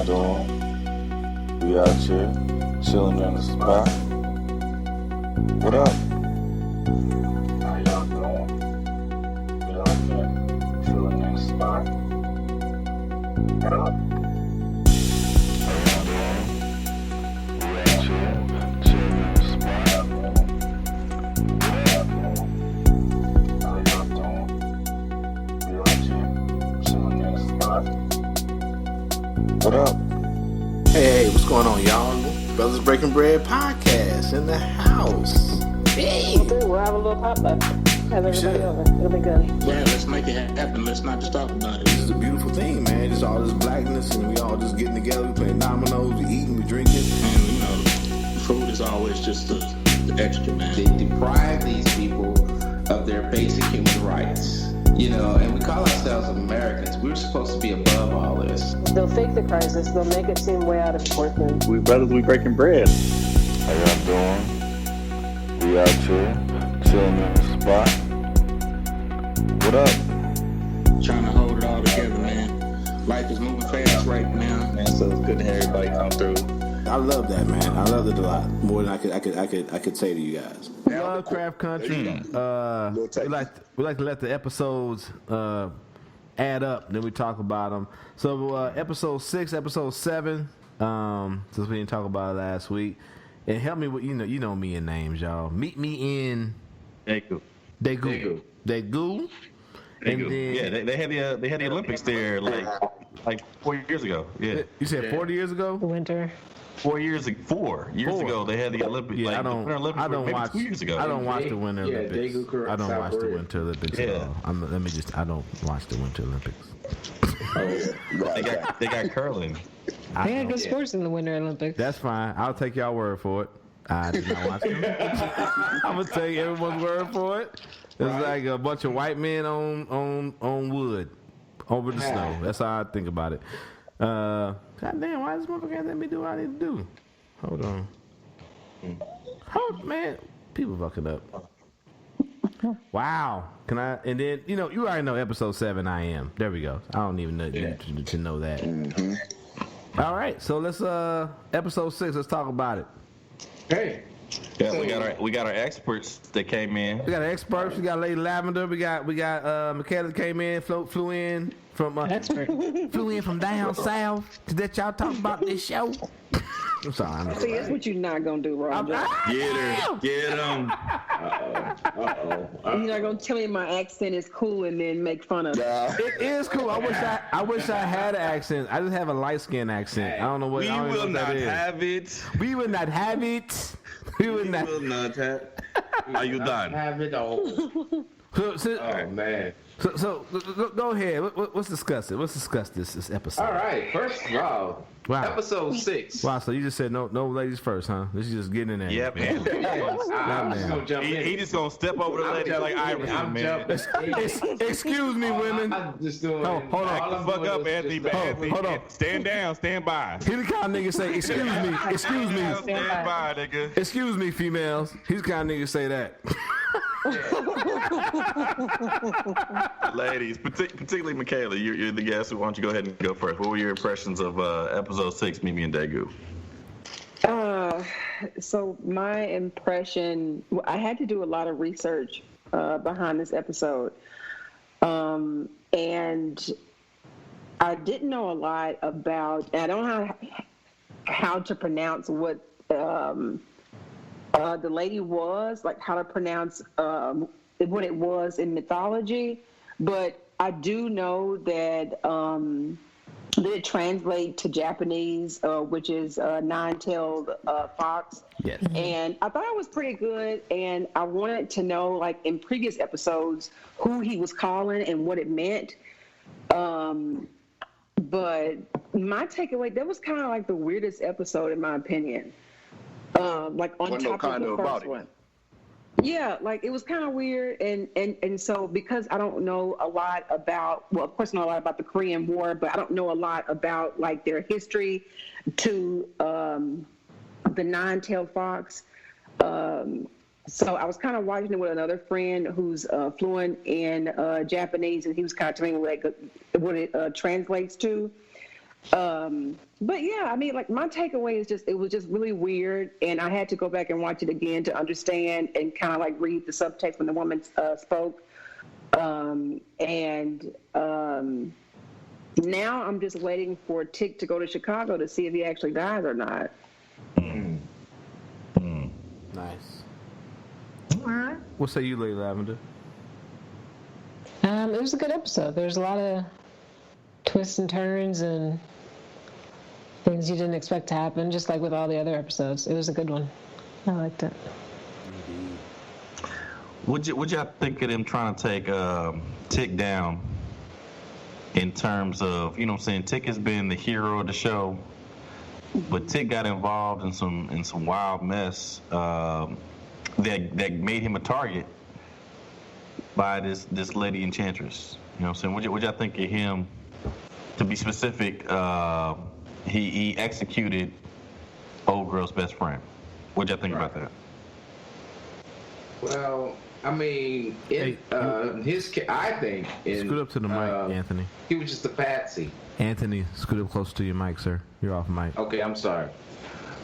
doing? We out here, chilling in the spot. What up? How y'all doing? We out here, chilling in the spot. What up? How y'all doing? We out here, chilling in the spot. What up? How y'all doing? We out here, chilling in the spot. What up? Hey, what's going on, y'all? Brothers Breaking Bread podcast in the house. Hey! We'll have a little potluck. Have everybody over. It'll be good. Yeah, let's make it happen. Let's not just talk about it. This is a beautiful thing, man. Just all this blackness, and we all just getting together, we playing dominoes, we eating, we drinking. And, you know, food is always just the extra, man. They deprive these people of their basic human rights. You know, and we call ourselves Americans. We're supposed to be above all this. They'll fake the crisis. They'll make it seem way out of proportion. We brothers, we breaking bread. How y'all doing? We out here, chilling in the spot. What up? Trying to hold it all together, man. Life is moving fast right now, man. So it's good to have everybody come through. I love that, man. I love it a lot. More than I could say to you guys. Lovecraft Country. We like to let the episodes add up, then we talk about them. So episode 6, episode 7, since we didn't talk about it last week, and help me with you know me in names, y'all. Meet me in Daegu. Daegu. And then, Yeah, they had the Olympics there like 4 years ago. Yeah, you said 40 years ago? Winter. 4 years ago they had the Olympics. Yeah, like, I don't maybe watch. 2 years ago. I don't watch the Winter Olympics. Daegu, correct. I don't South watch the Korea. Winter Olympics at all. I don't watch the Winter Olympics. They got curling. They had good sports in the Winter Olympics. That's fine. I'll take y'all word for it. I did not watch it. I'm gonna take everyone's word for it. It's like a bunch of white men on wood over the snow. That's how I think about it. God damn, why this motherfucker let me do what I need to do? Hold on. Man, people fucking up. Wow. Can I? And then you already know episode 7. I am. There we go. I don't even need to know that. Mm-hmm. All right, so let's episode 6. Let's talk about it. Hey. Yeah, we got our experts that came in. We got our experts. We got Lady Lavender. We got Micheala came in, flew in from Expert. flew in from down south to let y'all talk about this show. I'm sorry. See, that's what you're not gonna do, Roger. Get them. You're not gonna tell me my accent is cool and then make fun of it. It is cool. I wish I had an accent. I just have a light skin accent. I don't know what. We I don't will know what not that is. have it. We will not have it. We will not. have. Are you done? Have it all. Oh, man. So go ahead. Let's discuss it. Let's discuss this episode. All right. First of all, Wow. episode 6. Wow. So you just said no ladies first, huh? This is just getting in there. Yep, man. I'm just gonna jump in. He just gonna step over the lady like Iverson, man. Excuse me, women. I'm just doing. Hold on. all I'm Fuck doing up, is Anthony. just- Anthony. hold on. Stand down. Stand by. He the kind of nigga say, excuse me, Stand by, nigga. excuse me, females. He's the kind of nigga say that. Ladies, particularly Micheala, you're the guest. Why don't you go ahead and go first? What were your impressions of episode 6, Meet Me in Daegu? So my impression, I had to do a lot of research behind this episode, and I didn't know a lot about. I don't know how to pronounce what the lady was, like how to pronounce what it was in mythology, but I do know that it translates to Japanese, which is nine-tailed fox. Yes. And I thought it was pretty good, and I wanted to know, like in previous episodes, who he was calling and what it meant. But my takeaway, that was kind of like the weirdest episode in my opinion. Like on top of the first one. Yeah, like it was kind of weird, and so because I don't know a lot about, well, of course I know a lot about the Korean War, but I don't know a lot about like their history to the nine-tailed fox. So I was kind of watching it with another friend who's fluent in Japanese, and he was kind of telling me like what it translates to. But yeah, I mean, like my takeaway is it was just really weird, and I had to go back and watch it again to understand and kind of like read the subtext when the woman spoke. Now I'm just waiting for Tick to go to Chicago to see if he actually dies or not. Nice. What say you, Lady Lavender? It was a good episode. There's a lot of twists and turns and things you didn't expect to happen, just like with all the other episodes. It was a good one. I liked it. Would y'all think of them trying to take Tick down in terms of, you know what I'm saying, Tick has been the hero of the show, but Tick got involved in some wild mess that made him a target by this lady enchantress. You know what I'm saying? Would y'all think of him, to be specific, he executed old girl's best friend? What'd y'all think about that? Well, I mean, I think... Scoot up to the mic, Anthony. He was just a patsy. Anthony, scoot up close to your mic, sir. You're off mic. Okay, I'm sorry.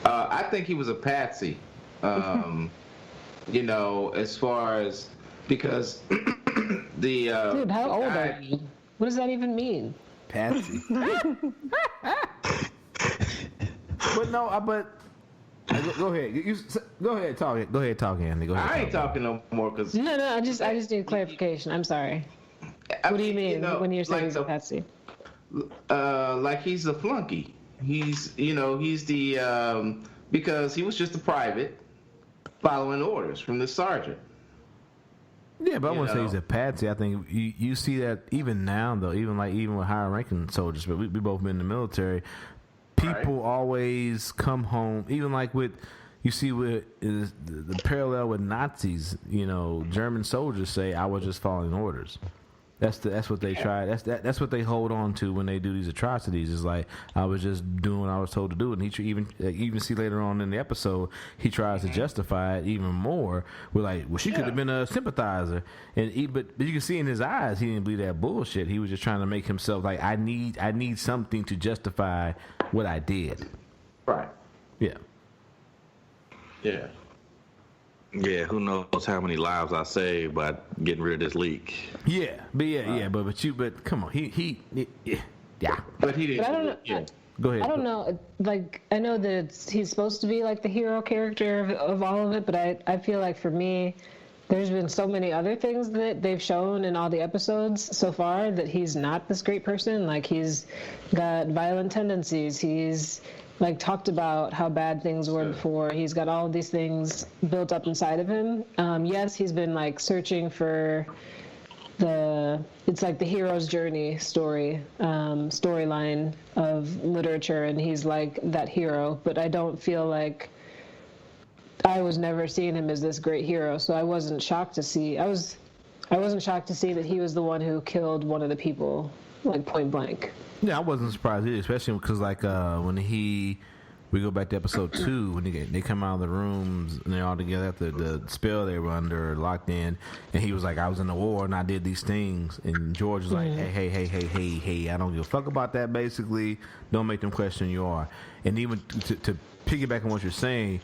I think he was a patsy. You know, as far as... Because the... Dude, how old are you? What does that even mean? Patsy. But no, go ahead. Go ahead, talk. Go ahead, talk, Andy. Go ahead. I ain't talking no more because... No, I just need clarification. I'm sorry. What do you mean when you're saying he's a patsy? Like he's a flunky. He's the... because he was just a private following orders from the sergeant. Yeah, but I wouldn't say he's a patsy. I think you see that even now, though, even with higher ranking soldiers, but we both been in the military. People always come home, even like with, you see with the parallel with Nazis, you know, German soldiers say, I was just following orders. That's what they try. That's what they hold on to when they do these atrocities. It's like, I was just doing what I was told to do. And he even see later on in the episode, he tries to justify it even more. We're like, well, she could have been a sympathizer, but you can see in his eyes he didn't believe that bullshit. He was just trying to make himself like, I need something to justify what I did. Right. Yeah. Yeah. Yeah, who knows how many lives I saved by getting rid of this leak. Yeah, but come on, he yeah. But he didn't. But I don't know. Yeah. Go ahead. I don't know. Like, I know that he's supposed to be like the hero character of all of it, but I feel like for me, there's been so many other things that they've shown in all the episodes so far that he's not this great person. Like, he's got violent tendencies. He's like talked about how bad things were before. He's got all of these things built up inside of him. Yes, he's been like searching for it's like the hero's journey storyline of literature, and he's like that hero, but I don't feel like I was never seeing him as this great hero, so I wasn't shocked to see that he was the one who killed one of the people, like point blank. Yeah, I wasn't surprised either, especially because like when we go back to episode 2, when they come out of the rooms and they're all together after the spell they were under, locked in, and he was like, I was in the war and I did these things, and George was like, hey, I don't give a fuck about that, basically. Don't make them question you are. And even to piggyback on what you're saying,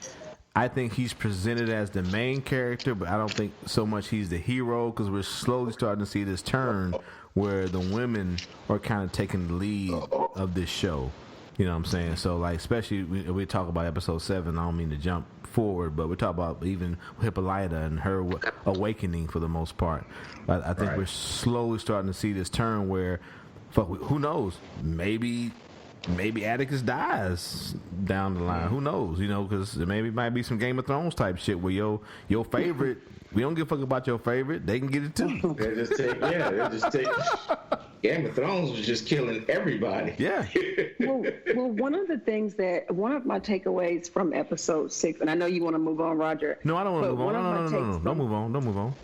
I think he's presented as the main character, but I don't think so much he's the hero, because we're slowly starting to see this turn where the women are kind of taking the lead of this show. You know what I'm saying? So, like, especially we talk about episode 7. I don't mean to jump forward, but we talk about even Hippolyta and her awakening for the most part. I think we're slowly starting to see this turn where, who knows? Maybe Atticus dies down the line. Who knows? You know, because maybe it might be some Game of Thrones type shit where your favorite. We don't give a fuck about your favorite. They can get it too. They just take. Game of Thrones was just killing everybody. Yeah. Well, one of my takeaways from episode 6, and I know you want to move on, Roger. No, I don't want to move on. No. Don't move on.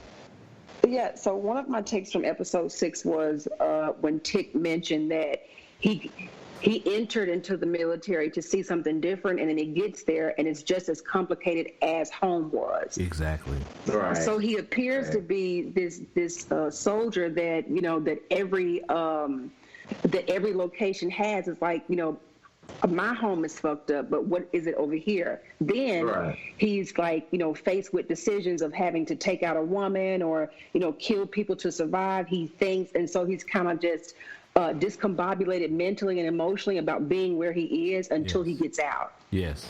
Yeah, so one of my takes from episode 6 was when Tick mentioned that he entered into the military to see something different, and then he gets there, and it's just as complicated as home was. Exactly. Right. So he appears to be this soldier that, you know, that every that every location has. It's like, my home is fucked up, but what is it over here? Then he's like, faced with decisions of having to take out a woman or, kill people to survive, he thinks. And so he's kind of just discombobulated mentally and emotionally about being where he is until he gets out. Yes.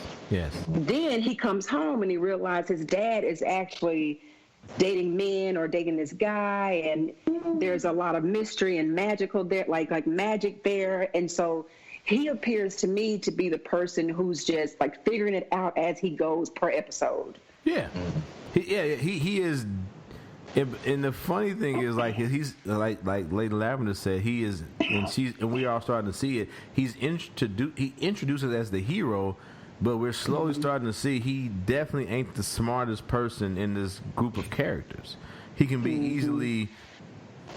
Then he comes home and he realizes his dad is actually dating men or dating this guy, and there's a lot of mystery and magical there, like magic there. And so he appears to me to be the person who's just like figuring it out as he goes per episode. Yeah. He is. And the funny thing is, like, he's like Lady Lavender said, he is, and we are starting to see it. He introduces as the hero, but we're slowly starting to see he definitely ain't the smartest person in this group of characters. He can be easily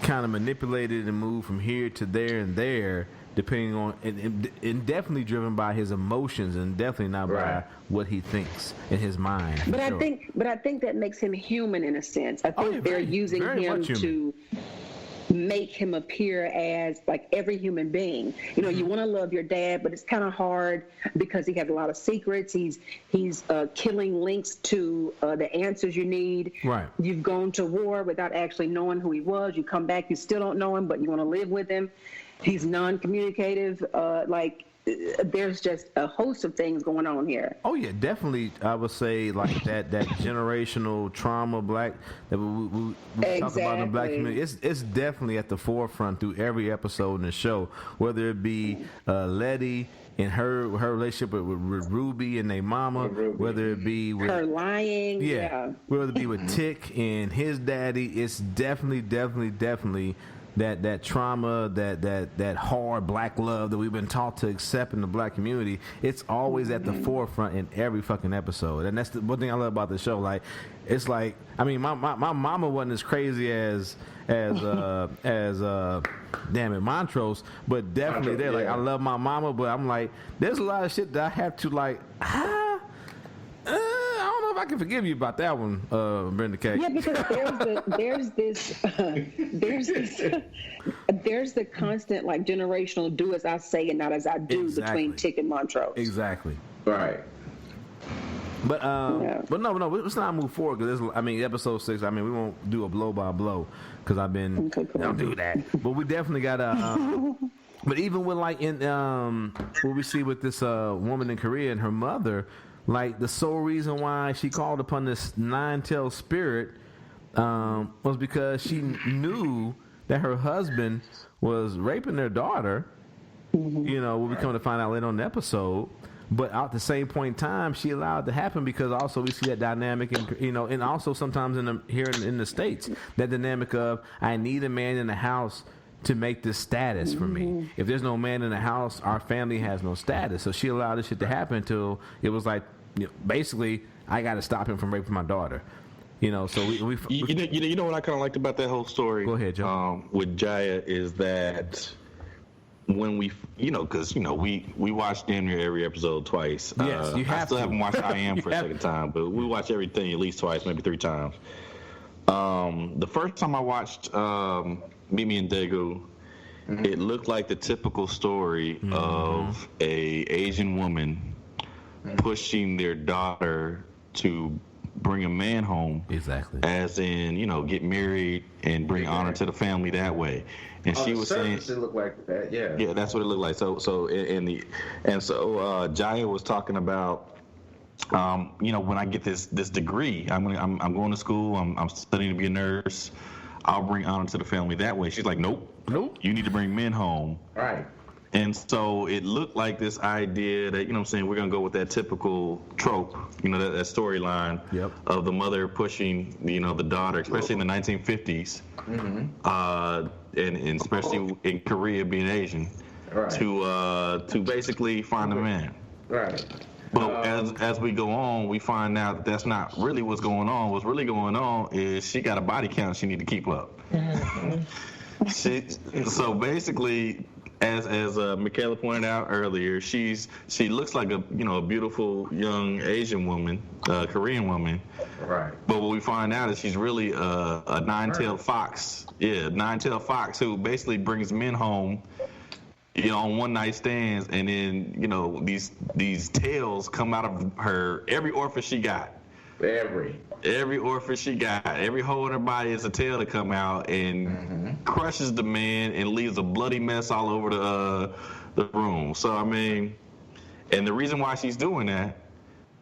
kind of manipulated and moved from here to there and there, depending on, and definitely driven by his emotions, and definitely not by what he thinks in his mind. But I think that makes him human in a sense. I think they're using him to make him appear as like every human being. You want to love your dad, but it's kind of hard because he has a lot of secrets. He's killing links to the answers you need. Right. You've gone to war without actually knowing who he was. You come back, you still don't know him, but you want to live with him. He's non-communicative. There's just a host of things going on here. Oh yeah, definitely. I would say like that generational trauma that we talk about in the black community. It's definitely at the forefront through every episode in the show. Whether it be Letty and her relationship with Ruby and their mama, whether it be with her lying, whether it be with Tick and his daddy, it's definitely that trauma, that hard black love that we've been taught to accept in the black community. It's always at the forefront in every fucking episode, and that's the one thing I love about the show. Like, it's like, I mean, my mama wasn't as crazy as damn it, Montrose, but definitely there. Like, I love my mama, but I'm like, there's a lot of shit that I have to like. I don't know if I can forgive you about that one, Brenda K. Yeah, because there's the constant like generational do as I say and not as I do between Tick and Montrose. Exactly. Right. But no, let's not move forward because episode 6. I mean, we won't do a blow by blow because I've been don't do that. But we definitely gotta. But even with like in what we see with this woman in Korea and her mother. Like, the sole reason why she called upon this nine-tailed spirit was because she knew that her husband was raping their daughter. We'll be coming to find out later on the episode. But at the same point in time, she allowed it to happen because also we see that dynamic, and also sometimes here in the States, that dynamic of, I need a man in the house to make this status for me. If there's no man in the house, our family has no status. So she allowed this shit to happen until it was like, basically, I got to stop him from raping my daughter. So we you know what I kind of liked about that whole story. Go ahead, Joe. With Jaya is that when we watch damn near every episode twice. Yes, you have I still haven't watched I Am for a second time, but we watch everything at least twice, maybe 3 times. The first time I watched Mimi and Daegu, it looked like the typical story of a Asian woman pushing their daughter to bring a man home. Exactly. As in, get married and bring honor to the family that way. And she was saying it looked like that, yeah. Yeah, that's what it looked like. So Jaya was talking about when I get this degree, I'm going to school, I'm studying to be a nurse. I'll bring honor to the family that way. She's like, nope. You need to bring men home. Right. And so it looked like this idea that, we're going to go with that typical trope, that storyline of the mother pushing, the daughter, especially in the 1950s, and especially in Korea being Asian, to basically find a man. Right. But as we go on, we find out that that's not really what's going on. What's really going on is she got a body count she need to keep up. So basically, as Micheala pointed out earlier, she looks like a beautiful young Asian woman, Korean woman. Right. But what we find out is she's really a nine-tailed fox. Yeah, nine-tailed fox who basically brings men home on one night stands, and then these tales come out of her every orifice she got. Every orifice she got, every hole in her body is a tail to come out and crushes the man and leaves a bloody mess all over the room. So I mean, and the reason why she's doing that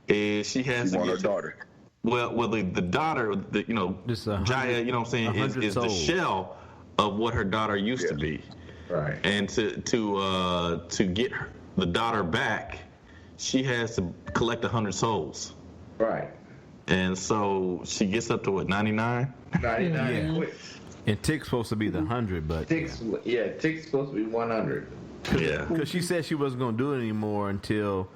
is she has to get her daughter. Well, the daughter, Jaya, you know what I'm saying, is the shell of what her daughter used to be. Right. And to get the daughter back, she has to collect 100 souls. Right. And so she gets up to what, 99? 99 yeah. quick. And Tick's supposed to be the 100, but Tick's supposed to be 100. Yeah, because she said she wasn't going to do it anymore until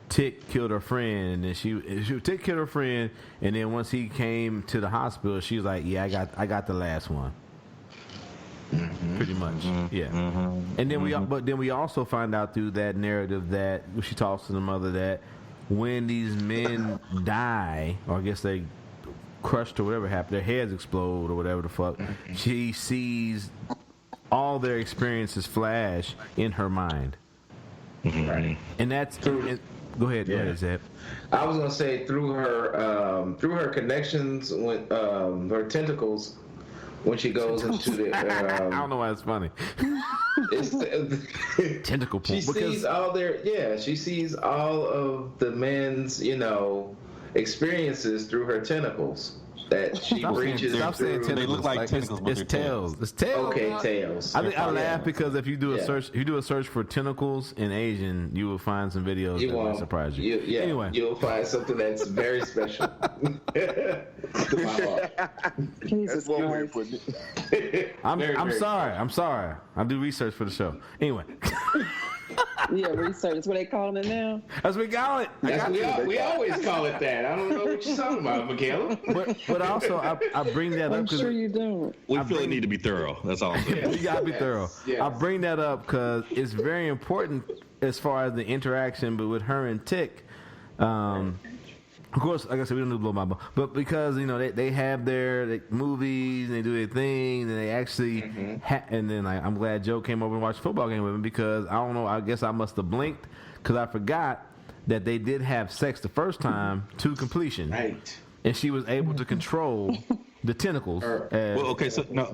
Tick killed her friend, and then Tick killed her friend, and then once he came to the hospital, she was like, "Yeah, I got the last one." Pretty much, yeah. And then we also find out through that narrative that she talks to the mother that when these men die, or I guess they crushed or whatever happened, their heads explode or whatever the fuck, she sees all their experiences flash in her mind. Right. And that's through. Go ahead, Zeb. I was gonna say through her connections with her tentacles when she goes into the. I don't know why it's funny. Tentacle pool. She sees all she sees all of the men's experiences through her tentacles that she reaches. Stop saying tentacles. They look like tentacles, but it's tails. It's tails. Okay, tails. I laugh because if you do a search for tentacles in Asian, you will find some videos that will surprise you. Anyway, you'll find something that's very special. Jesus Christ. I'm sorry. I do research for the show. Anyway. Yeah, research. That's what they calling it now. That's what we call it. We always call it that. I don't know what you're talking about, Micheala. But also, I bring that up. I'm sure you don't. We feel it need to be thorough. That's all I'm saying. You gotta be thorough. Yes. I bring that up because it's very important as far as the interaction, but with her and Tick. Of course, like I said, we don't do blow my ball, but because they have their movies and they do their things and they actually and then I'm glad Joe came over and watched a football game with me because I don't know, I guess I must have blinked because I forgot that they did have sex the first time to completion, Right. and she was able to control the tentacles. Well, okay, so no,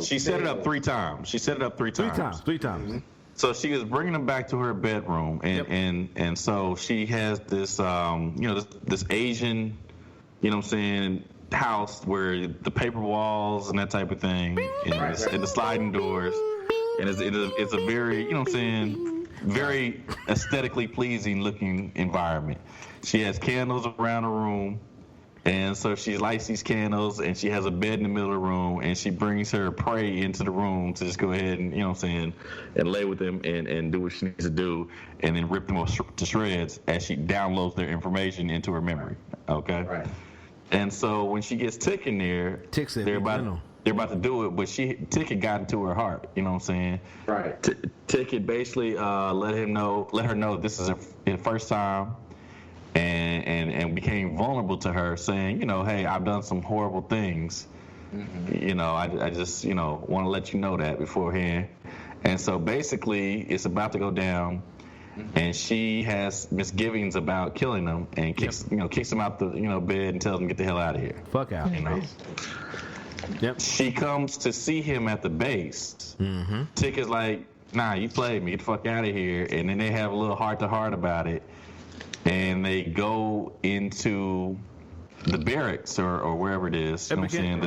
she set it up 3 times. Three times. So she was bringing them back to her bedroom, and so she has this, this Asian, house where the paper walls and that type of thing, and the sliding doors, and it's a very, very aesthetically pleasing looking environment. She has candles around the room. And so she lights these candles, and she has a bed in the middle of the room, and she brings her prey into the room to just go ahead and, and lay with them and do what she needs to do, and then rip them to shreds as she downloads their information into her memory. Okay? Right. And so when she gets Tick in there, they're about to do it, but Tick had gotten to her heart, you know what I'm saying? Right. Tick had basically let her know this is her first time. And became vulnerable to her, saying, hey, I've done some horrible things. I just, want to let you know that beforehand. And so basically, it's about to go down, and she has misgivings about killing them, and kicks them out the bed and tells them to get the hell out of here. Fuck out. Yep. She comes to see him at the base. Tick is like, nah, you played me. Get the fuck out of here. And then they have a little heart-to-heart about it. And they go into the barracks or wherever it is. You know what I'm saying?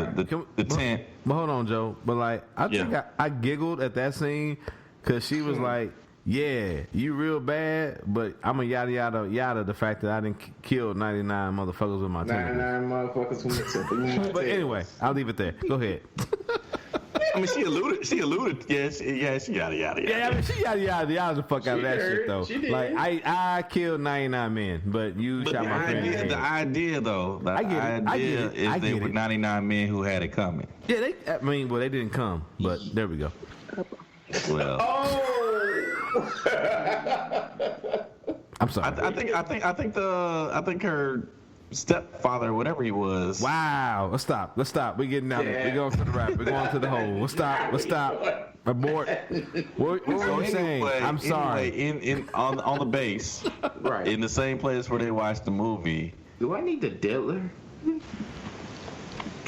The tent. But hold on, Joe. But I think I giggled at that scene because she was like, "Yeah, you real bad, but I'm a yada yada yada." The fact that I didn't kill 99 motherfuckers with my tentacles. 99 motherfuckers with my tentacles. But anyway, I'll leave it there. Go ahead. I mean, she alluded. Yeah, she yada yada. Yeah, I mean, she yada yada the fuck out of that shit though. She did. Like I killed 99 men, but you shot my friend. The idea though, is they were 99 men who had it coming. Yeah, they didn't come, but there we go. Well, I'm sorry. I think her stepfather, whatever he was. Wow. Let's stop. We're getting out. We're going to the rap. We're going to the hole. Let's stop. Abort. What were you saying? I'm sorry. In on the base, Right. in the same place where they watched the movie. Do I need the diddler?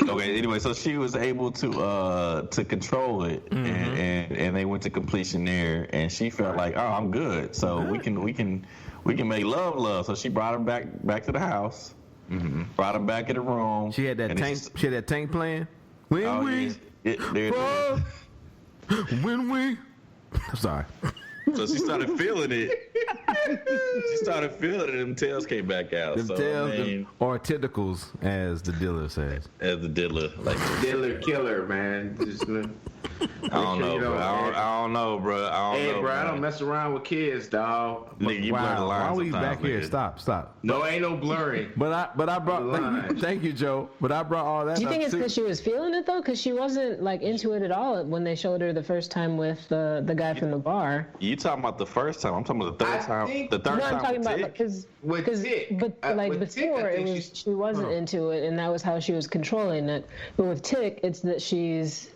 Okay. Anyway, so she was able to control it, and they went to completion there, and she felt like, oh, I'm good. So we can make love. So she brought him back to the house. Mm-hmm. Brought him back in the room. She had that tank. She had that tank playing. When we. I'm sorry. So she started feeling it. And them tails came back out. Them tails, or tentacles, as the dealer says. As the diddler, like Diddler killer, man. Just, I don't know, bro. I don't know, bro. Hey, bro, I don't mess around with kids, dog. Nigga, you blur the lines. Why are we back here? Nigga. Stop. No, ain't no blurring. But I brought. Thank you, Joe. But I brought all that. Do you think up it's too. because she was feeling it though? Because she wasn't like into it at all when they showed her the first time with the guy from the bar. You talking about the first time? I'm talking about the third time. The third No, I'm time. talking about with Tick. but like With Tick, before I it think was she wasn't into it, and that was how she was controlling it. But with Tick, it's that she's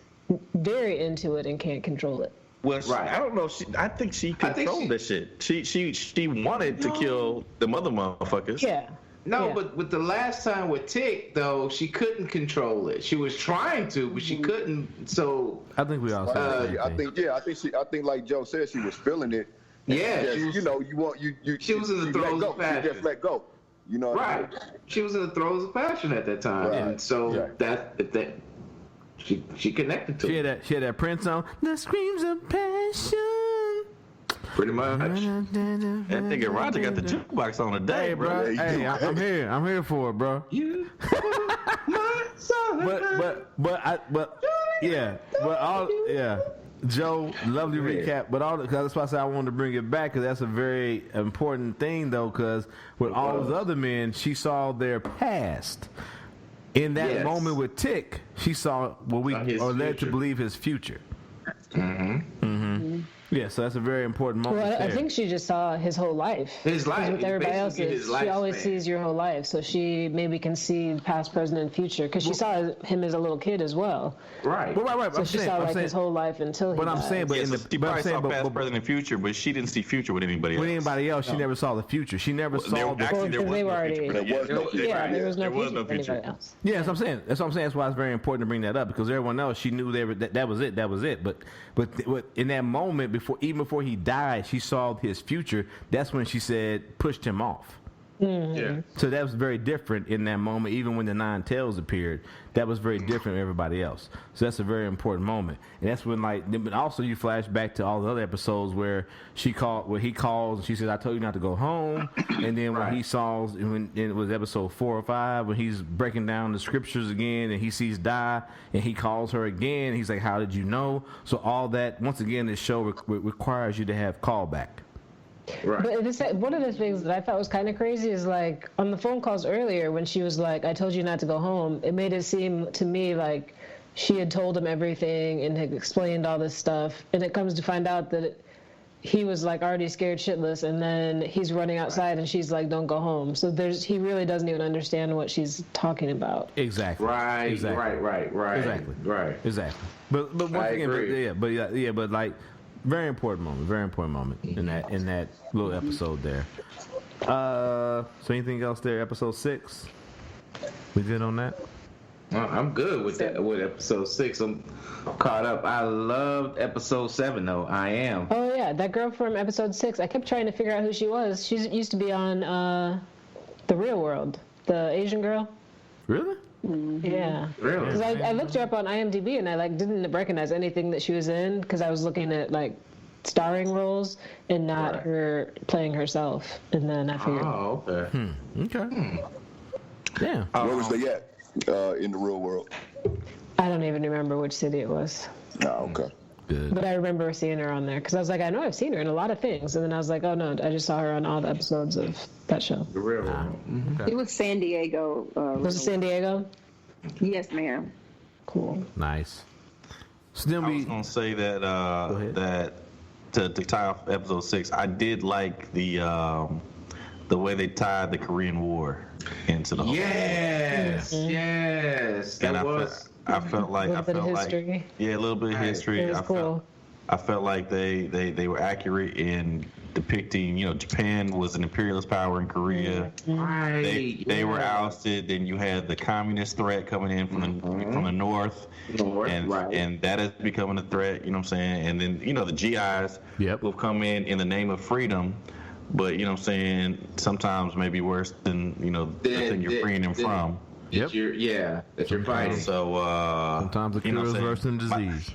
very into it and can't control it. Well, Right. I don't know. I think she controlled that shit. She wanted to kill the mother motherfuckers. Yeah. No, Yeah. but with the last time with Tick, though, she couldn't control it. She was trying to, but she couldn't. So I think we all said the same thing. I think like Joe said, she was feeling it. yeah, Just, she was, she was in the throes of passion. She just let go. You know what I right. mean? She was in the throes of passion at that time, Right. and so Yeah. that she connected to She it had that Prince on. The screams of passion. pretty much. That nigga Roger got the jukebox on today, Hey, bro. Yeah, Hey, you do. I'm here. I'm here for it, bro. You, my son. Joe, lovely recap. But that's why I said I wanted to bring it back, because that's a very important thing, though. Because with all those other men, she saw their past. In that Yes. moment with Tick, she saw what we His are led to future. believe his future. Mm-hmm. Yeah, so that's a very important moment. Well, I there. think she just saw his whole life. His life. 'Cause with everybody else, Basically his she always lifespan. sees your whole life, so she maybe can see past, present, and future. Because she saw him as a little kid as well. Right. Well, right. So I'm she saying, saw I'm like saying, his whole life until he but I'm died. saying, but Yeah, in so the, she but I'm probably saying, saw past, present, and future, but she didn't see future with anybody else. with anybody else, she never saw the future. She never saw the. Actually, there Because was they were no already- future. There was no future. Yeah, there was no There was future no for future. anybody else. Yeah, that's what I'm saying. That's why it's very important to bring that up, because everyone else, she knew that was it. But in that moment, even before he died, she saw his future. That's when she said pushed him off. Yeah. So that was very different in that moment. Even when the Nine Tails appeared, that was very different from everybody else. So that's a very important moment. And that's when, but also you flash back to all the other episodes where he calls and she says, "I told you not to go home." And then when he saw, when it was episode 4 or 5, when he's breaking down the scriptures again, and he sees Die, and he calls her again. He's like, "How did you know?" So all that, once again, this show requires you to have callback. Right. But one of the things that I thought was kind of crazy is like on the phone calls earlier when she was like, "I told you not to go home," it made it seem to me like she had told him everything and had explained all this stuff, and it comes to find out that he was like already scared shitless, and then he's running outside and she's like, "Don't go home." So he really doesn't even understand what she's talking about. Exactly. Right. Exactly. Right. Exactly. Right. Exactly. But once I again, agree. but like very important moment in that little episode there. So anything else there? Episode 6. We good on that? I'm good with that. With episode 6, I'm caught up. I loved episode 7 though. I am. Oh yeah, that girl from episode 6. I kept trying to figure out who she was. She used to be on The Real World, the Asian girl. Really? Yeah. Really? Because I looked her up on IMDb and I didn't recognize anything that she was in because I was looking at starring roles and not her playing herself. And then I figured. Oh, okay. Okay. Yeah. Where was they at in the real world? I don't even remember which city it was. Oh, okay. Good. But I remember seeing her on there because I was like, I know I've seen her in a lot of things. And then I was like, oh no, I just saw her on all the episodes of that show. The real one. It was San Diego. Was it San Diego? Yes, ma'am. Cool. Nice. So then I was gonna say that that to tie off episode 6, I did like the way they tied the Korean War into the whole. Yes. Yes. And That was. I felt like A little bit of history. yeah, a little bit of history. It was cool. I felt like they were accurate in depicting, Japan was an imperialist power in Korea. Right. They were ousted. Then you had the communist threat coming in from the north, and that is becoming a threat. You know what I'm saying? And then the GIs will come in the name of freedom, but you know what I'm saying, sometimes maybe worse than the thing you're freeing them from. That you're fighting. So sometimes the cure is worse than disease.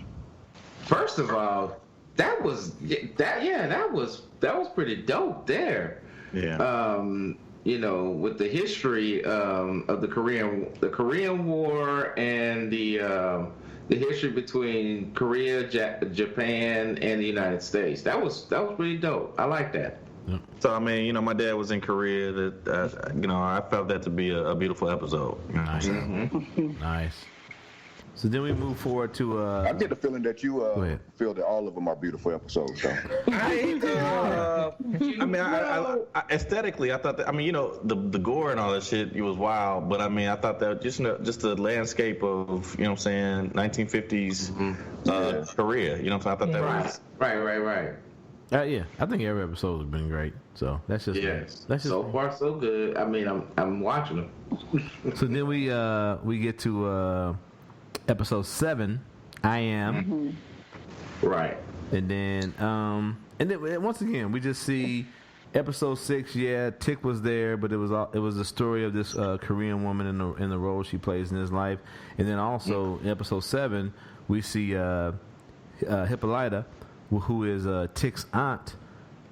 First of all, that was pretty dope there. Yeah. With the history of the Korean War and the history between Korea, Japan, and the United States. That was pretty dope. I like that. So I mean, my dad was in Korea. I felt that to be a beautiful episode. Nice. Nice. So then we move forward to. I get the feeling that you feel that all of them are beautiful episodes. So. I aesthetically, I thought that. I mean, the gore and all that shit, it was wild. But I mean, I thought that just the landscape of 1950s Korea. I thought that was right. Yeah, I think every episode has been great. So that's just that's just so far so good. I mean, I'm watching them. So then we get to episode 7. I am right, and then once again we just see episode 6. Yeah, Tick was there, but it was the story of this Korean woman in the role she plays in his life, and then also in episode 7 we see Hippolyta, who is Tick's aunt,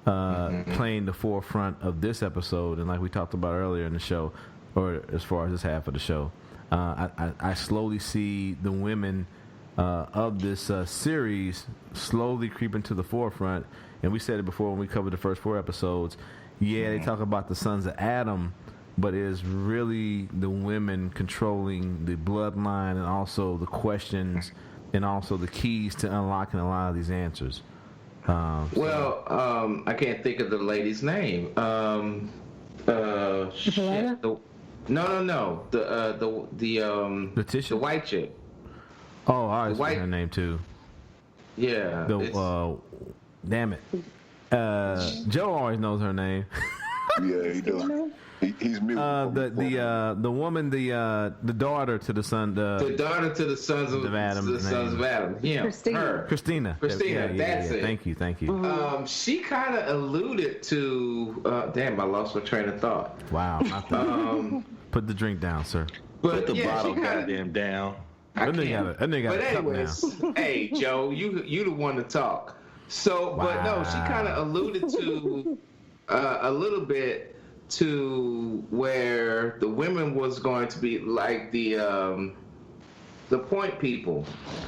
playing the forefront of this episode. And like we talked about earlier in the show, or as far as this half of the show, I slowly see the women of this series slowly creeping to the forefront. And we said it before when we covered the first 4 episodes. Yeah, they talk about the sons of Adam, but it is really the women controlling the bloodline and also the questions and also the keys to unlocking a lot of these answers. I can't think of the lady's name. No. Letitia? The white chick. Oh, I always forget her name too. Yeah. Damn it. Joe always knows her name. Yeah, he does. He's mute. The woman, the daughter to the son. The daughter to the sons of Adam. The sons of Adam. Yeah. Christina. Yeah, that's it. Thank you. She kind of alluded to. Damn, I lost my train of thought. Wow. Put the drink down, sir. Put the bottle goddamn down. That nigga got a cup now. Hey, Joe, you the one to talk. So, wow. But no, she kind of alluded to a little bit to where the women was going to be like the point people.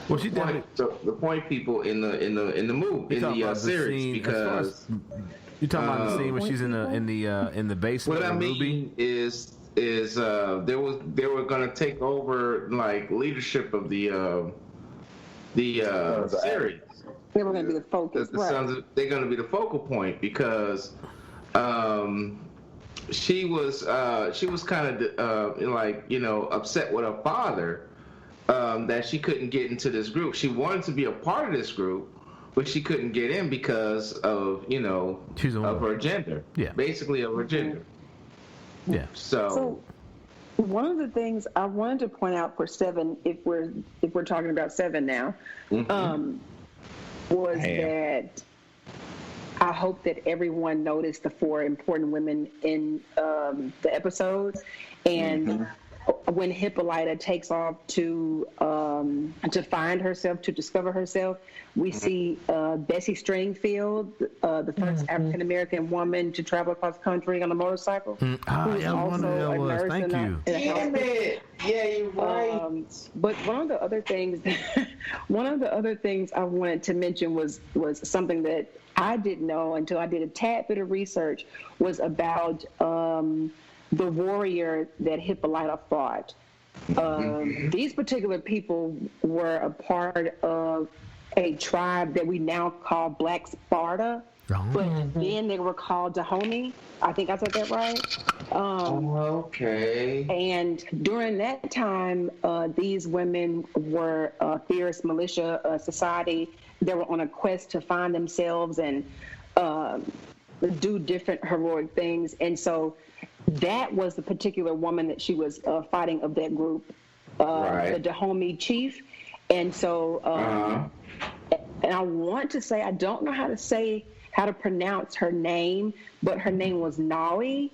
Well, the point people in the movie in the series, because you talking about the scene where she's in the basement. What I mean is they were going to take over like leadership of the series. They were going to be the focus. They're going to be the focal point because she was kind of upset with her father that she couldn't get into this group. She wanted to be a part of this group, but she couldn't get in because of of her gender. Yeah, basically of her gender. Yeah. So one of the things I wanted to point out for 7, if we're talking about 7 now, was that I hope that everyone noticed the 4 important women in the episode, and when Hippolyta takes off to find herself, to discover herself, we see Bessie Stringfield, the first African American woman to travel across the country on a motorcycle. Who is also a nurse. Thank you. Damn it! Yeah, you're right. But one of the other things I wanted to mention was something that I didn't know until I did a tad bit of research, was about the warrior that Hippolyta fought. These particular people were a part of a tribe that we now call Black Sparta, but then they were called Dahomey. I think I said that right. Okay. And during that time, these women were a fierce militia society they were on a quest to find themselves and do different heroic things. And so that was the particular woman that she was fighting of that group, the Dahomey chief. And so, and I want to say, I don't know how to pronounce her name, but her name was Nawi,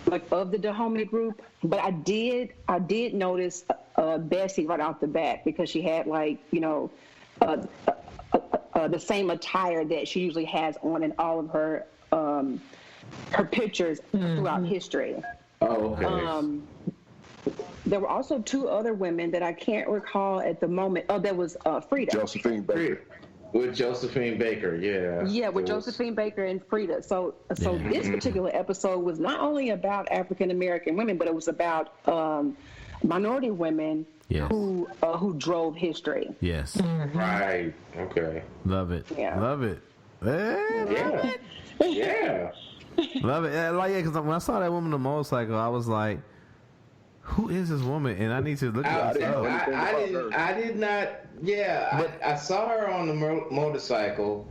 like of the Dahomey group. But I did notice Bessie right off the bat, because she had like, the same attire that she usually has on in all of her pictures throughout history. Oh, okay. There were also two other women that I can't recall at the moment. Oh, there was Frida. Josephine Baker. With Josephine Baker, yeah. Yeah, with Josephine Baker and Frida. So this particular episode was not only about African American women, but it was about minority women who drove history. Yes. Right. Okay. Love it. Yeah. Love it. Yeah. Yeah. Love it. Because when I saw that woman on the motorcycle, I was like, who is this woman? And I need to look at this up. I did not. Yeah, I saw her on the motorcycle,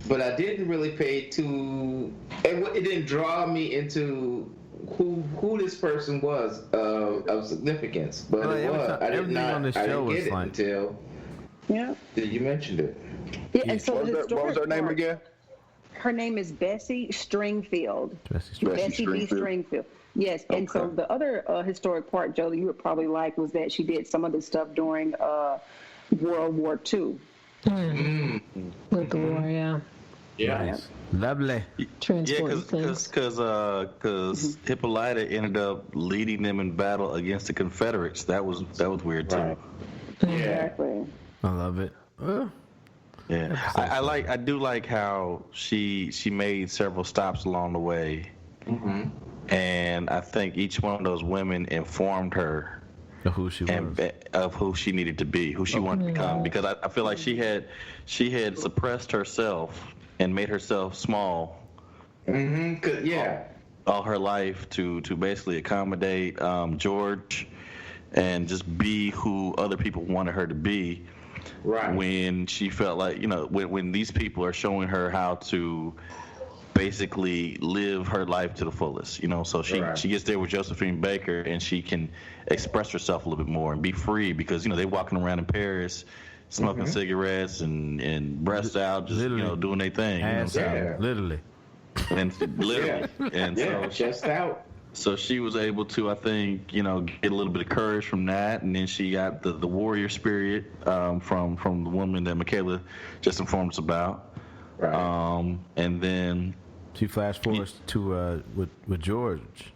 but I didn't really pay too. It didn't draw me into who this person was of significance. But it was. I did not. On this I show didn't get it like, until you mentioned it. Yeah, and so what was her name again? Her name is Bessie Stringfield. Bessie B. Stringfield. Yes, and so the other historic part, Joe, that you would probably like was that she did some of this stuff during World War II. With the war, yeah. Yeah. Nice. Lovely. Because Hippolyta ended up leading them in battle against the Confederates. That was weird too. Right. Exactly. I love it. Yeah, I do like how she made several stops along the way, and I think each one of those women informed her of who she was, of who she needed to be, who she wanted to become. Because I feel like she had suppressed herself and made herself small. All her life to basically accommodate George and just be who other people wanted her to be. Right. When she felt like, when these people are showing her how to basically live her life to the fullest, so she gets there with Josephine Baker and she can express herself a little bit more and be free because, they're walking around in Paris smoking cigarettes and breasts out, just, doing their thing. Literally. And literally. And so chest out. So she was able to, I think, get a little bit of courage from that, and then she got the warrior spirit from the woman that Micheala just informed us about. Right. And then she flash forwards to with George.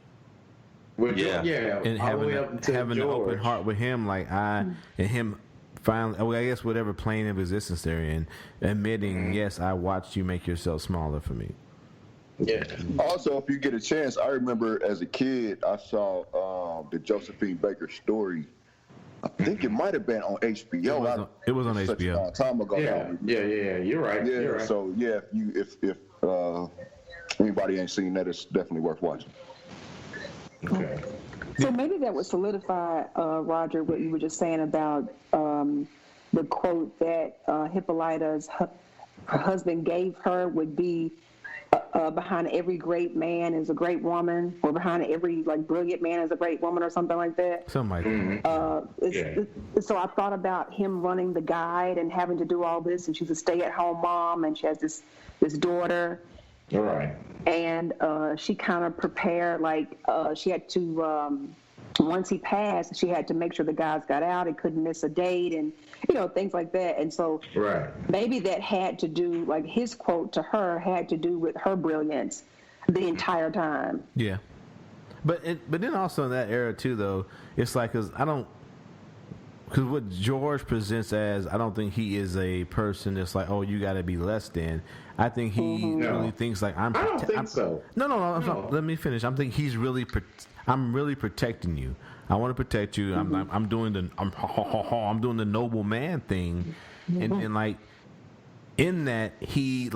And having an open heart with him, and him finally, I guess whatever plane of existence they're in, admitting, yes, I watched you make yourself smaller for me. Yeah. Also, if you get a chance, I remember as a kid, I saw the Josephine Baker story. I think it might have been on HBO. It was on HBO. Such a long time ago. Yeah. You're right. Yeah. You're right. So if anybody ain't seen that, it's definitely worth watching. Okay. So maybe that would solidify, Roger, what you were just saying about the quote that Hippolyta's her husband gave her would be. Behind every great man is a great woman, or behind every brilliant man is a great woman, or something like that. Something like that. So I thought about him running the guide and having to do all this, and she's a stay-at-home mom, and she has this daughter. All right. And she kind of prepared, she had to. Once he passed, she had to make sure the guys got out and couldn't miss a date and, things like that. And so maybe that had to do, his quote to her had to do with her brilliance the entire time. Yeah. But then also in that era, too, though, it's because what George presents as, I don't think he is a person that's like, oh, you got to be less than. I think he really thinks I don't think so. No. Let me finish. I'm thinking he's really... I'm really protecting you. I want to protect you. I'm doing the noble man thing, and in that he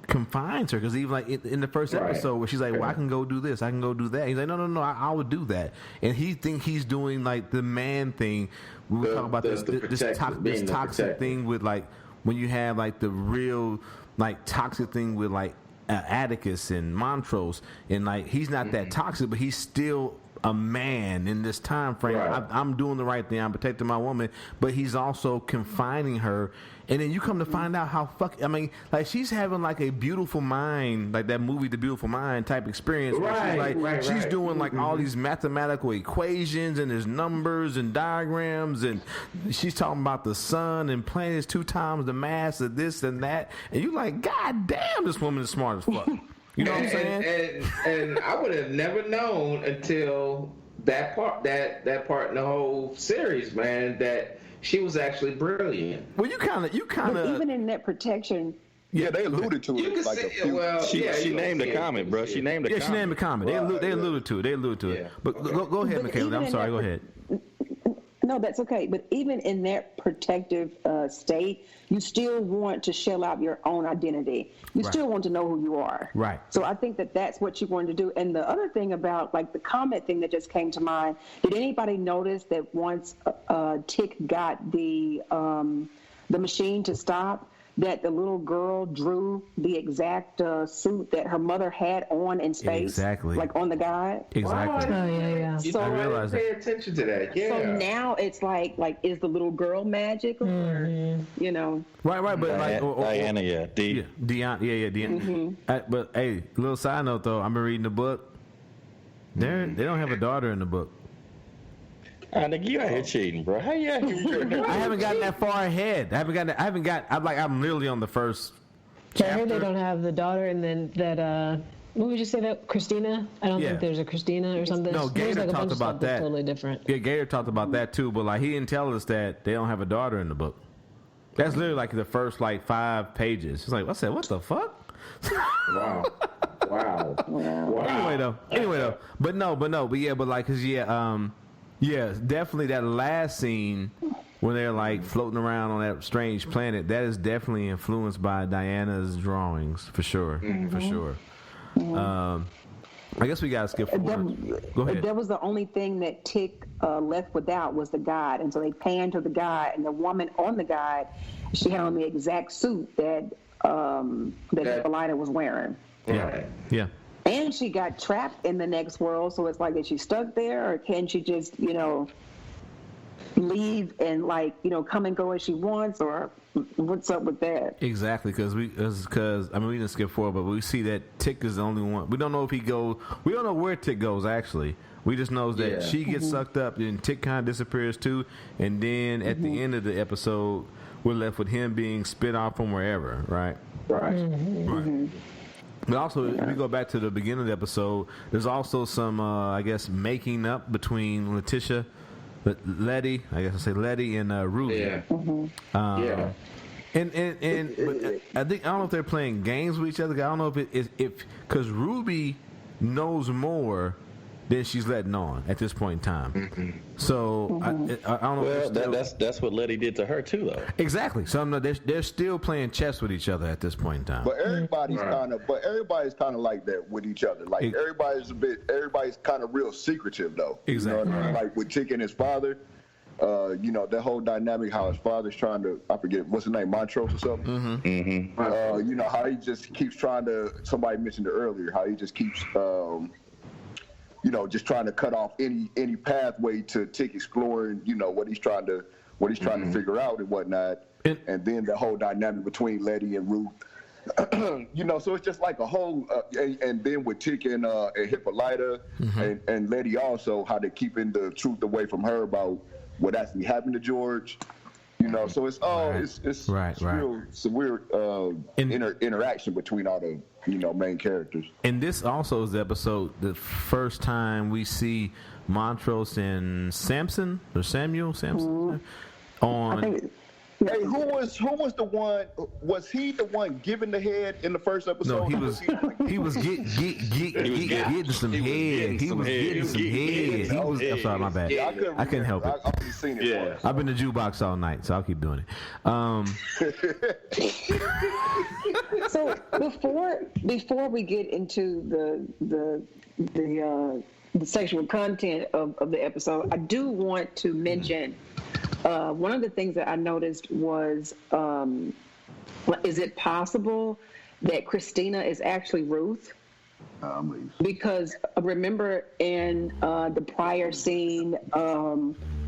confines her, because even like in the first episode where she's like, well, I can go do this, I can go do that. He's like, no, I would do that, and he think he's doing like the man thing. We were talking about this toxic thing with like when you have like the real like toxic thing with like Atticus and Montrose, and like he's not that toxic, but he's still a man in this time frame. I'm doing the right thing. I'm protecting my woman, but he's also confining her. And then you come to find out how like she's having like a beautiful mind, like that movie, The Beautiful Mind type experience. She's doing like all these mathematical equations, and there's numbers and diagrams, and she's talking about the sun and planets 2 times the mass of this and that. And you like, God damn, this woman is smart as fuck. You know what I'm saying? And I would have never known until that part in the whole series, man, that she was actually brilliant. Well, you kind of even in that protection. Yeah, they alluded to it. Like a few. She named the comment, bro. She named the comment. She named the comment. They alluded to it. But go ahead, Micheala. I'm sorry. Go ahead. No, that's okay. But even in that protective state, you still want to shell out your own identity. You still want to know who you are. Right. So I think that's what you wanted to do. And the other thing about like the comment thing that just came to mind, did anybody notice that once Tick got the machine to stop, that the little girl drew the exact suit that her mother had on in space, exactly, like on the guide. Exactly. Oh yeah. So I realized pay attention to that. Yeah. So now it's like is the little girl magic, or you know? Right. But Diana, Diana. Mm-hmm. But hey, little side note though, I've been reading the book. They don't have a daughter in the book. Nigga, you out here cheating, bro. How you out here? I haven't gotten that far ahead. I'm literally on the first chapter. I heard they don't have the daughter, and then that what would you say that Christina? I don't think there's a Christina or something. No, Gator like talked about that. Totally different. Yeah, Gator talked about that too, but like he didn't tell us that they don't have a daughter in the book. That's literally like the first like 5 pages. It's like I said, what the fuck? Wow. Anyway though, yeah, definitely that last scene when they're like floating around on that strange planet, that is definitely influenced by Diana's drawings for sure. I guess we gotta skip forward. Go ahead. That was the only thing that Tick left without was the guide, and so they panned to the guide, and the woman on the guide, she had on the exact suit that Hippolyta was wearing. Yeah. And she got trapped in the next world, so it's like, is she stuck there, or can she just, leave and come and go as she wants, or what's up with that? Exactly, because we didn't skip forward, but we see that Tick is the only one. We don't know if he goes. We don't know where Tick goes actually. We just know that she gets sucked up, and Tick kind of disappears too, and then at the end of the episode, we're left with him being spit off from wherever, right? Right. But also, if we go back to the beginning of the episode, there's also some, making up between Letty, and Ruby. Yeah. And I don't know if they're playing games with each other. I don't know if because Ruby knows more than she's letting on at this point in time. So I don't know. Well, that's what Letty did to her too, though. Exactly. So they're still playing chess with each other at this point in time. But everybody's kind of like that with each other. Like everybody's kind of real secretive though. Exactly. You know what I mean? Like with Tick and his father. That whole dynamic, how his father's trying to, I forget, what's his name, Montrose or something? How he just keeps trying to, somebody mentioned it earlier, how he just keeps, just trying to cut off any pathway to Tick exploring, what he's trying to figure out and whatnot. And then the whole dynamic between Letty and Ruth. So it's just like a whole, and then with Tick and Hippolyta and Letty also, how they're keeping the truth away from her about what actually happened to George. So it's all it's real, some weird interaction between all the main characters. And this also is the episode, the first time we see Montrose and Samuel on. Hey, who was the one? Was he the one giving the head in the first episode? No, he was getting some head. He was getting some head. I'm sorry, my bad. Yeah, I couldn't help it. I've only seen it once. I've been to jukebox all night, so I'll keep doing it. So before we get into the sexual content of the episode, I do want to mention one of the things that I noticed was, is it possible that Christina is actually Ruth? Because remember in the prior scene,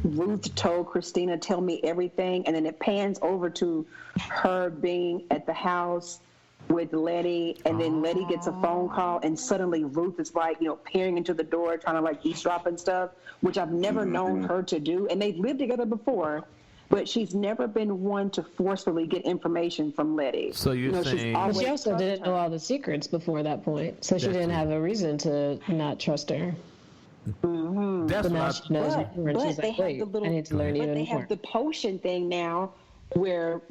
Ruth told Christina, "Tell me everything," and then it pans over to her being at the house with Letty, and then Letty gets a phone call, and suddenly Ruth is like, peering into the door, trying to like eavesdrop and stuff, which I've never known her to do. And they've lived together before, but she's never been one to forcefully get information from Letty. So you're saying... But she also didn't know all the secrets before that point, so she didn't have a reason to not trust her. Mm-hmm. But now she knows more, and she's they like, have wait, the little, I need to learn even more. But they have the potion thing now, where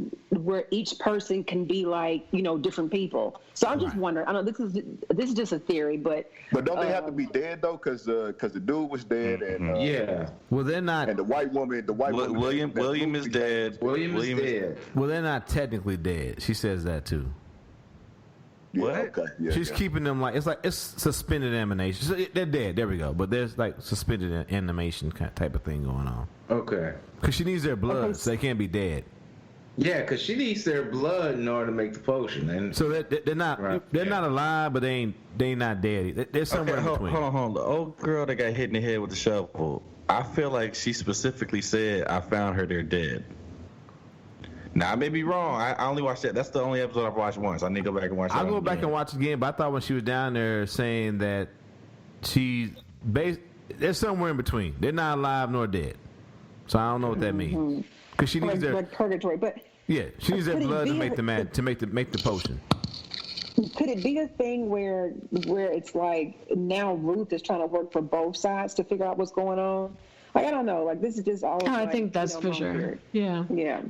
each person can be like different people. So I'm just wondering. I know this is just a theory, but don't they have to be dead though? Because the dude was dead, and yeah. Well, they're not. And the white woman. William is dead. William is dead. Well, they're not technically dead. She says that too. Yeah, What? okay. Yeah, She's keeping them it's suspended animation. So they're dead. There we go. But there's like suspended animation type of thing going on. Okay. Because she needs their blood, so they can't be dead. Yeah, because she needs their blood in order to make the potion, and so they're not not alive, but they ain't not dead. They're somewhere in between. Hold on. The old girl that got hit in the head with the shovel. I feel like she specifically said, "I found her. They're dead." Now I may be wrong. I only watched that. That's the only episode I've watched once. I need to go back and watch. I'll go back and watch it again. But I thought when she was down there saying that they're somewhere in between. They're not alive nor dead. So I don't know what that means. Because she needs like purgatory, but she needs their blood to make the potion. Could it be a thing where it's like now Ruth is trying to work for both sides to figure out what's going on? Like I don't know. Like this is just all. I think that's for sure. Yeah.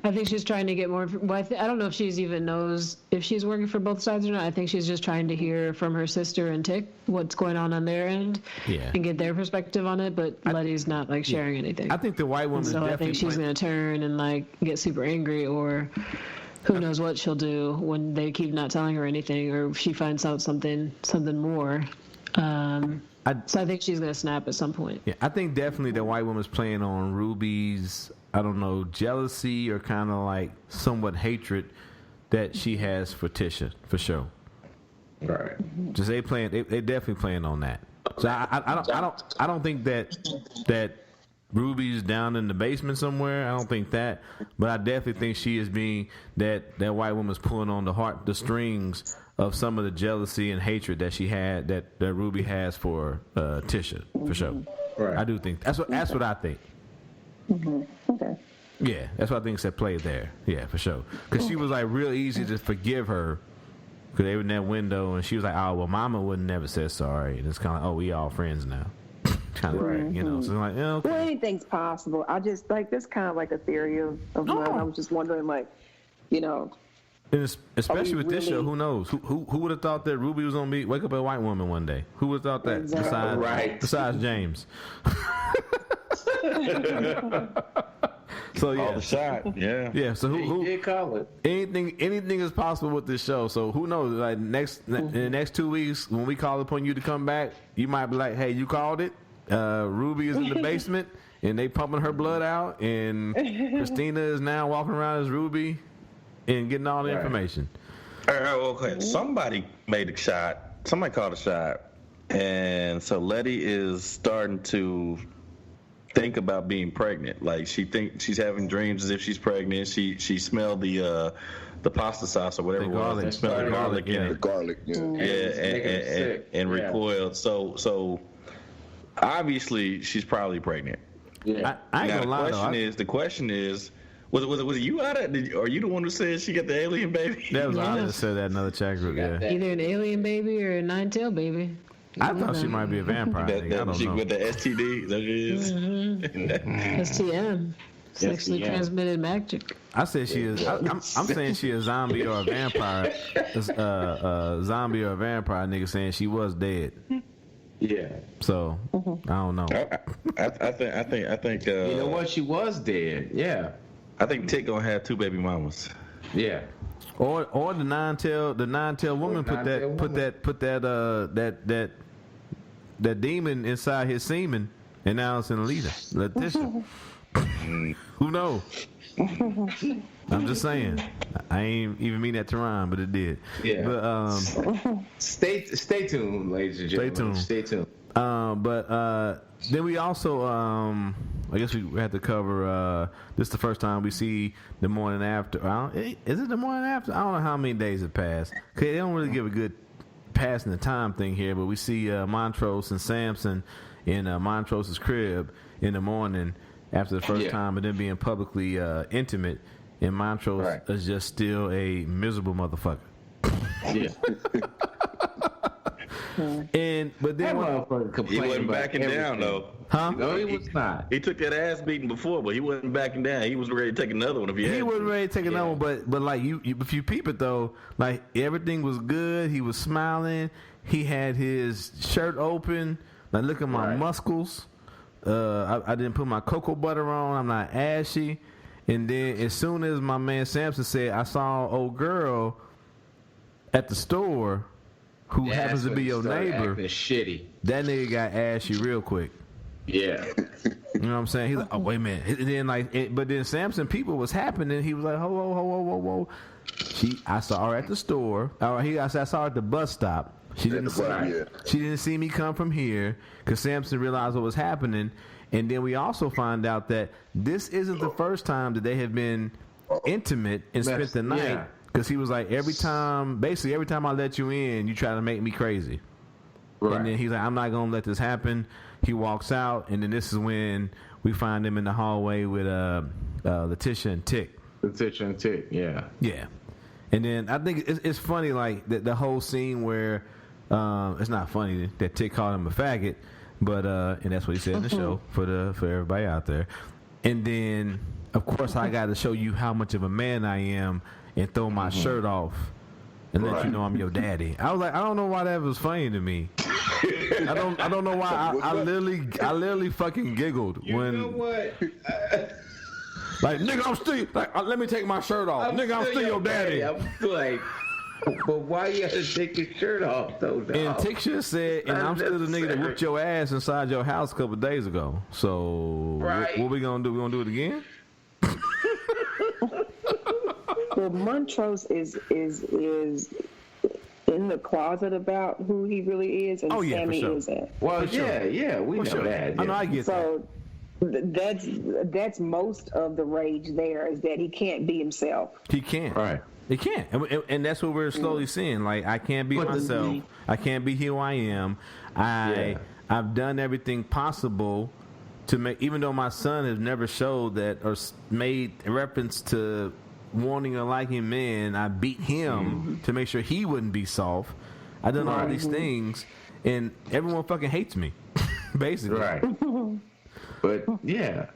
I think she's trying to get more. Well, I don't know if she's even knows if she's working for both sides or not. I think she's just trying to hear from her sister and Tick what's going on their end, and get their perspective on it. But Letty's not like sharing anything. I think the white woman. So I think she's going to turn and like get super angry, or who knows what she'll do when they keep not telling her anything, or if she finds out something more. So I think she's going to snap at some point. Yeah, I think definitely the white woman's playing on Ruby's, I don't know, jealousy or kind of like somewhat hatred that she has for Tisha, for sure. Right. Just they definitely playing on that. So I don't think that Ruby's down in the basement somewhere. I don't think that, but I definitely think she is being that white woman's pulling on the strings of some of the jealousy and hatred that she had that Ruby has for Tisha, for sure. Right. I do think that's what I think. Okay. Yeah, that's what I think is at play there. Yeah, for sure. Because she was like real easy to forgive her because they were in that window, and she was like, "Oh well, Mama would never say sorry," and it's kind of like, "Oh, we all friends now." Kind of, right. So it's like, yeah, okay. Well, anything's possible. I just like this kind of like a theory of mine. I was just wondering, like, And especially with this show, who knows? Who would have thought that Ruby was gonna wake up a white woman one day? Who would have thought that? Exactly. Besides James. So All the shot. Yeah. So who did call it? Anything is possible with this show. So who knows? Like in the next 2 weeks, when we call upon you to come back, you might be like, "Hey, you called it. Ruby is in the basement, and they pumping her blood out, and Christina is now walking around as Ruby." And getting all the information. Okay, somebody made a shot. Somebody called a shot. And so Letty is starting to think about being pregnant. Like she thinks she's having dreams as if she's pregnant. She smelled the pasta sauce or whatever it was. And smelled the garlic in it. The garlic, and recoiled. So obviously she's probably pregnant. Yeah. I ain't gonna lie though. The question is, was it you out of? Are you the one who said she got the alien baby? That was I that said that in another chat group. Yeah. Either an alien baby or a nine-tailed baby. I thought she might be a vampire. I don't know. With the STD, that is. STM, sexually transmitted magic. I said she is. I'm saying she a zombie or a vampire. Zombie or a vampire. Nigga saying she was dead. Yeah. So I don't know. I think. You know what? She was dead. Yeah. I think Tick gonna have 2 baby mamas. Yeah. Or the nine-tailed woman put that demon inside his semen, and now it's in Letitia. Who knows? I'm just saying. I ain't even mean that to rhyme, but it did. Yeah. But stay tuned, ladies and gentlemen. Stay tuned. But then we also I guess we had to cover this is the first time we see the morning after. Is it the morning after? I don't know how many days have passed. They don't really give a good passing the time thing here, but we see Montrose and Samson in Montrose's crib in the morning after the first time, and then being publicly intimate. And Montrose is just still a miserable motherfucker. Yeah. But then he wasn't backing down though. Huh? No, he was not. He took that ass beating before, but he wasn't backing down. He was ready to take another one. He wasn't ready to take another one, but like you, if you peep it though, like everything was good. He was smiling. He had his shirt open. Like, look at my muscles. I didn't put my cocoa butter on. I'm not ashy. And then as soon as my man Samson said, I saw an old girl at the store who happens to be your neighbor, shitty. That nigga got ashy real quick. Yeah. You know what I'm saying? He's like, oh, wait a minute. And then but then Samson, people was happening. He was like, whoa. I saw her at the store. I saw her at the bus stop. She didn't see me come from here because Samson realized what was happening. And then we also find out that this isn't the first time that they have been intimate and spent the night. Yeah. Because he was like, every time I let you in, you try to make me crazy. Right. And then he's like, I'm not going to let this happen. He walks out, and then this is when we find him in the hallway with Letitia and Tick. Letitia and Tick, yeah. Yeah. And then I think it's funny, like, the whole scene where it's not funny that Tick called him a faggot, but and that's what he said in the show for everybody out there. And then, of course, I got to show you how much of a man I am and throw my shirt off and let you know I'm your daddy. I was like, I don't know why that was funny to me. I don't know why. I literally fucking giggled when. You know what? Like, nigga, I'm still like. Let me take my shirt off. Nigga, I'm still your daddy. I'm like, but why you have to take your shirt off though? Dog? And Tick just said, and I'm still the nigga that whooped your ass inside your house a couple of days ago. So what we gonna do? We gonna do it again? Well, Montrose is in the closet about who he really is, and Sammy isn't. Well, we know that. Yeah. I know, I get that. So that's most of the rage there is that he can't be himself. He can't. Right. He can't, and that's what we're slowly seeing. Like, I can't be myself. I can't be who I am. I've done everything possible to make, even though my son has never showed that or made reference to wanting or liking men, I beat him to make sure he wouldn't be soft. I done all these things, and everyone fucking hates me, basically. Right. But yeah,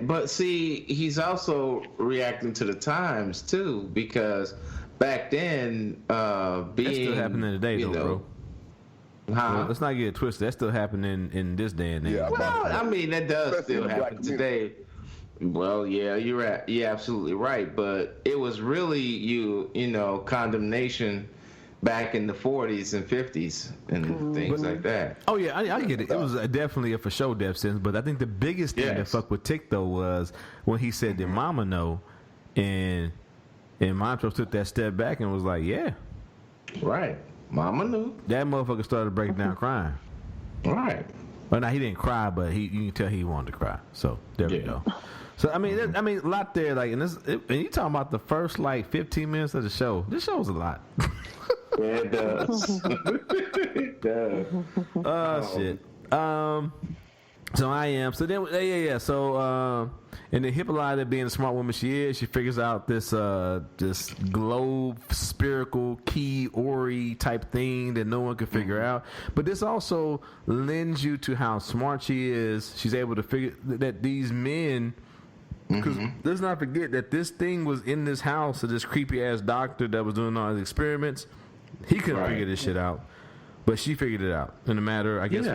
but see, he's also reacting to the times too, because back then, that's still happening today, though, bro. Well, let's not get it twisted. That's still happening in this day and age. Yeah, well, I mean, that does still happen today. Well, yeah, you're absolutely right. But it was really you know, condemnation back in the 40s and 50s and things like that. Oh yeah, I get it. It was definitely a for show death sentence. But I think the biggest thing that fucked with Tick though was when he said that Mama know, and Montrose took that step back and was like, yeah, right. Mama knew. That motherfucker started breaking down crying. Right. Well, now he didn't cry, but you can tell he wanted to cry. So there we go. So I mean, a lot there. Like, and you talking about the first like 15 minutes of the show. This show was a lot. Yeah, it does. It does. Oh shit. So I am. So then, yeah. So, and then Hippolyta, being the smart woman she is, she figures out this globe spherical key Ori type thing that no one could figure out. But this also lends you to how smart she is. She's able to figure that these men Because let's not forget that this thing was in this house of this creepy ass doctor that was doing all his experiments. He couldn't figure this shit out, but she figured it out in a matter, I guess,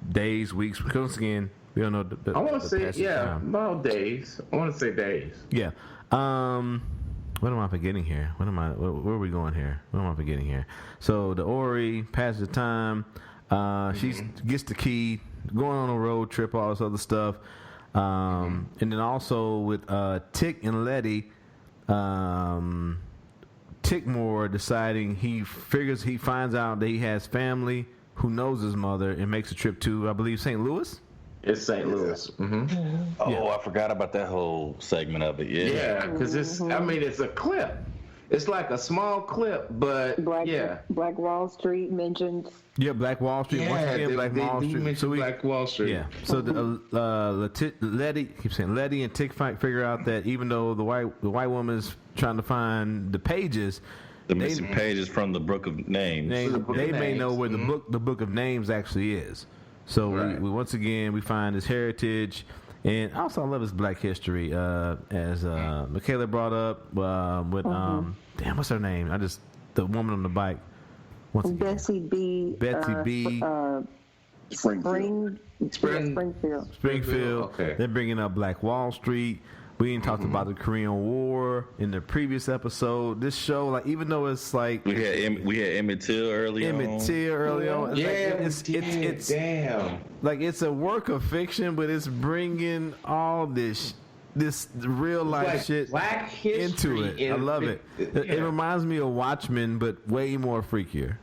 days, weeks. Because again, we don't know. I want to say about days. I want to say days. Yeah. What am I forgetting here? Where are we going here? What am I forgetting here? So the Ori passes the time. She gets the key, going on a road trip, all this other stuff. And then also with Tick and Letty, Tickmore deciding he finds out that he has family who knows his mother and makes a trip to, I believe, St. Louis. It's St. Louis. Oh, I forgot about that whole segment of it. Yeah, because it's a clip. It's like a small clip, but Black Wall Street mentions. Yeah, Black Wall Street. Once again, Black Wall Street. So Black Wall Street. Yeah. So Letty and Tick figure out that even though the white woman is trying to find the pages, the missing pages from the Book of Names. They may know where the book of Names actually is. So we once again we find his heritage. And also, I love his Black history, as Micheala brought up with what's her name? The woman on the bike. Bessie B. Springfield. Okay. They're bringing up Black Wall Street. We ain't talked about the Korean War in the previous episode. This show, like, even though it's like we had Emmett Till early on. It's damn. Like, it's a work of fiction, but it's bringing all this real life shit into it. I love it. It reminds me of Watchmen, but way more freakier.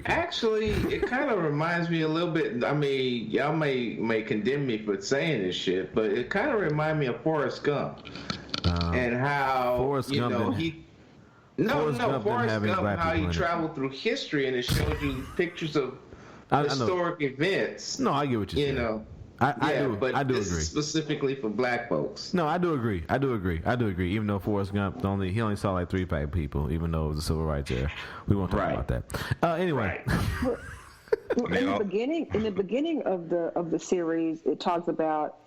Actually, it kind of reminds me a little bit. I mean, y'all may condemn me for saying this shit, but it kind of reminds me of Forrest Gump and how Forrest Gump how he traveled through history and it showed you pictures of historic events. No, I get what you're saying. I do agree. Specifically for Black folks. No, I do agree. Even though Forrest Gump he only saw like 3 black people, even though it was a civil rights era. We won't talk about that. Anyway. In the beginning of the series, it talks about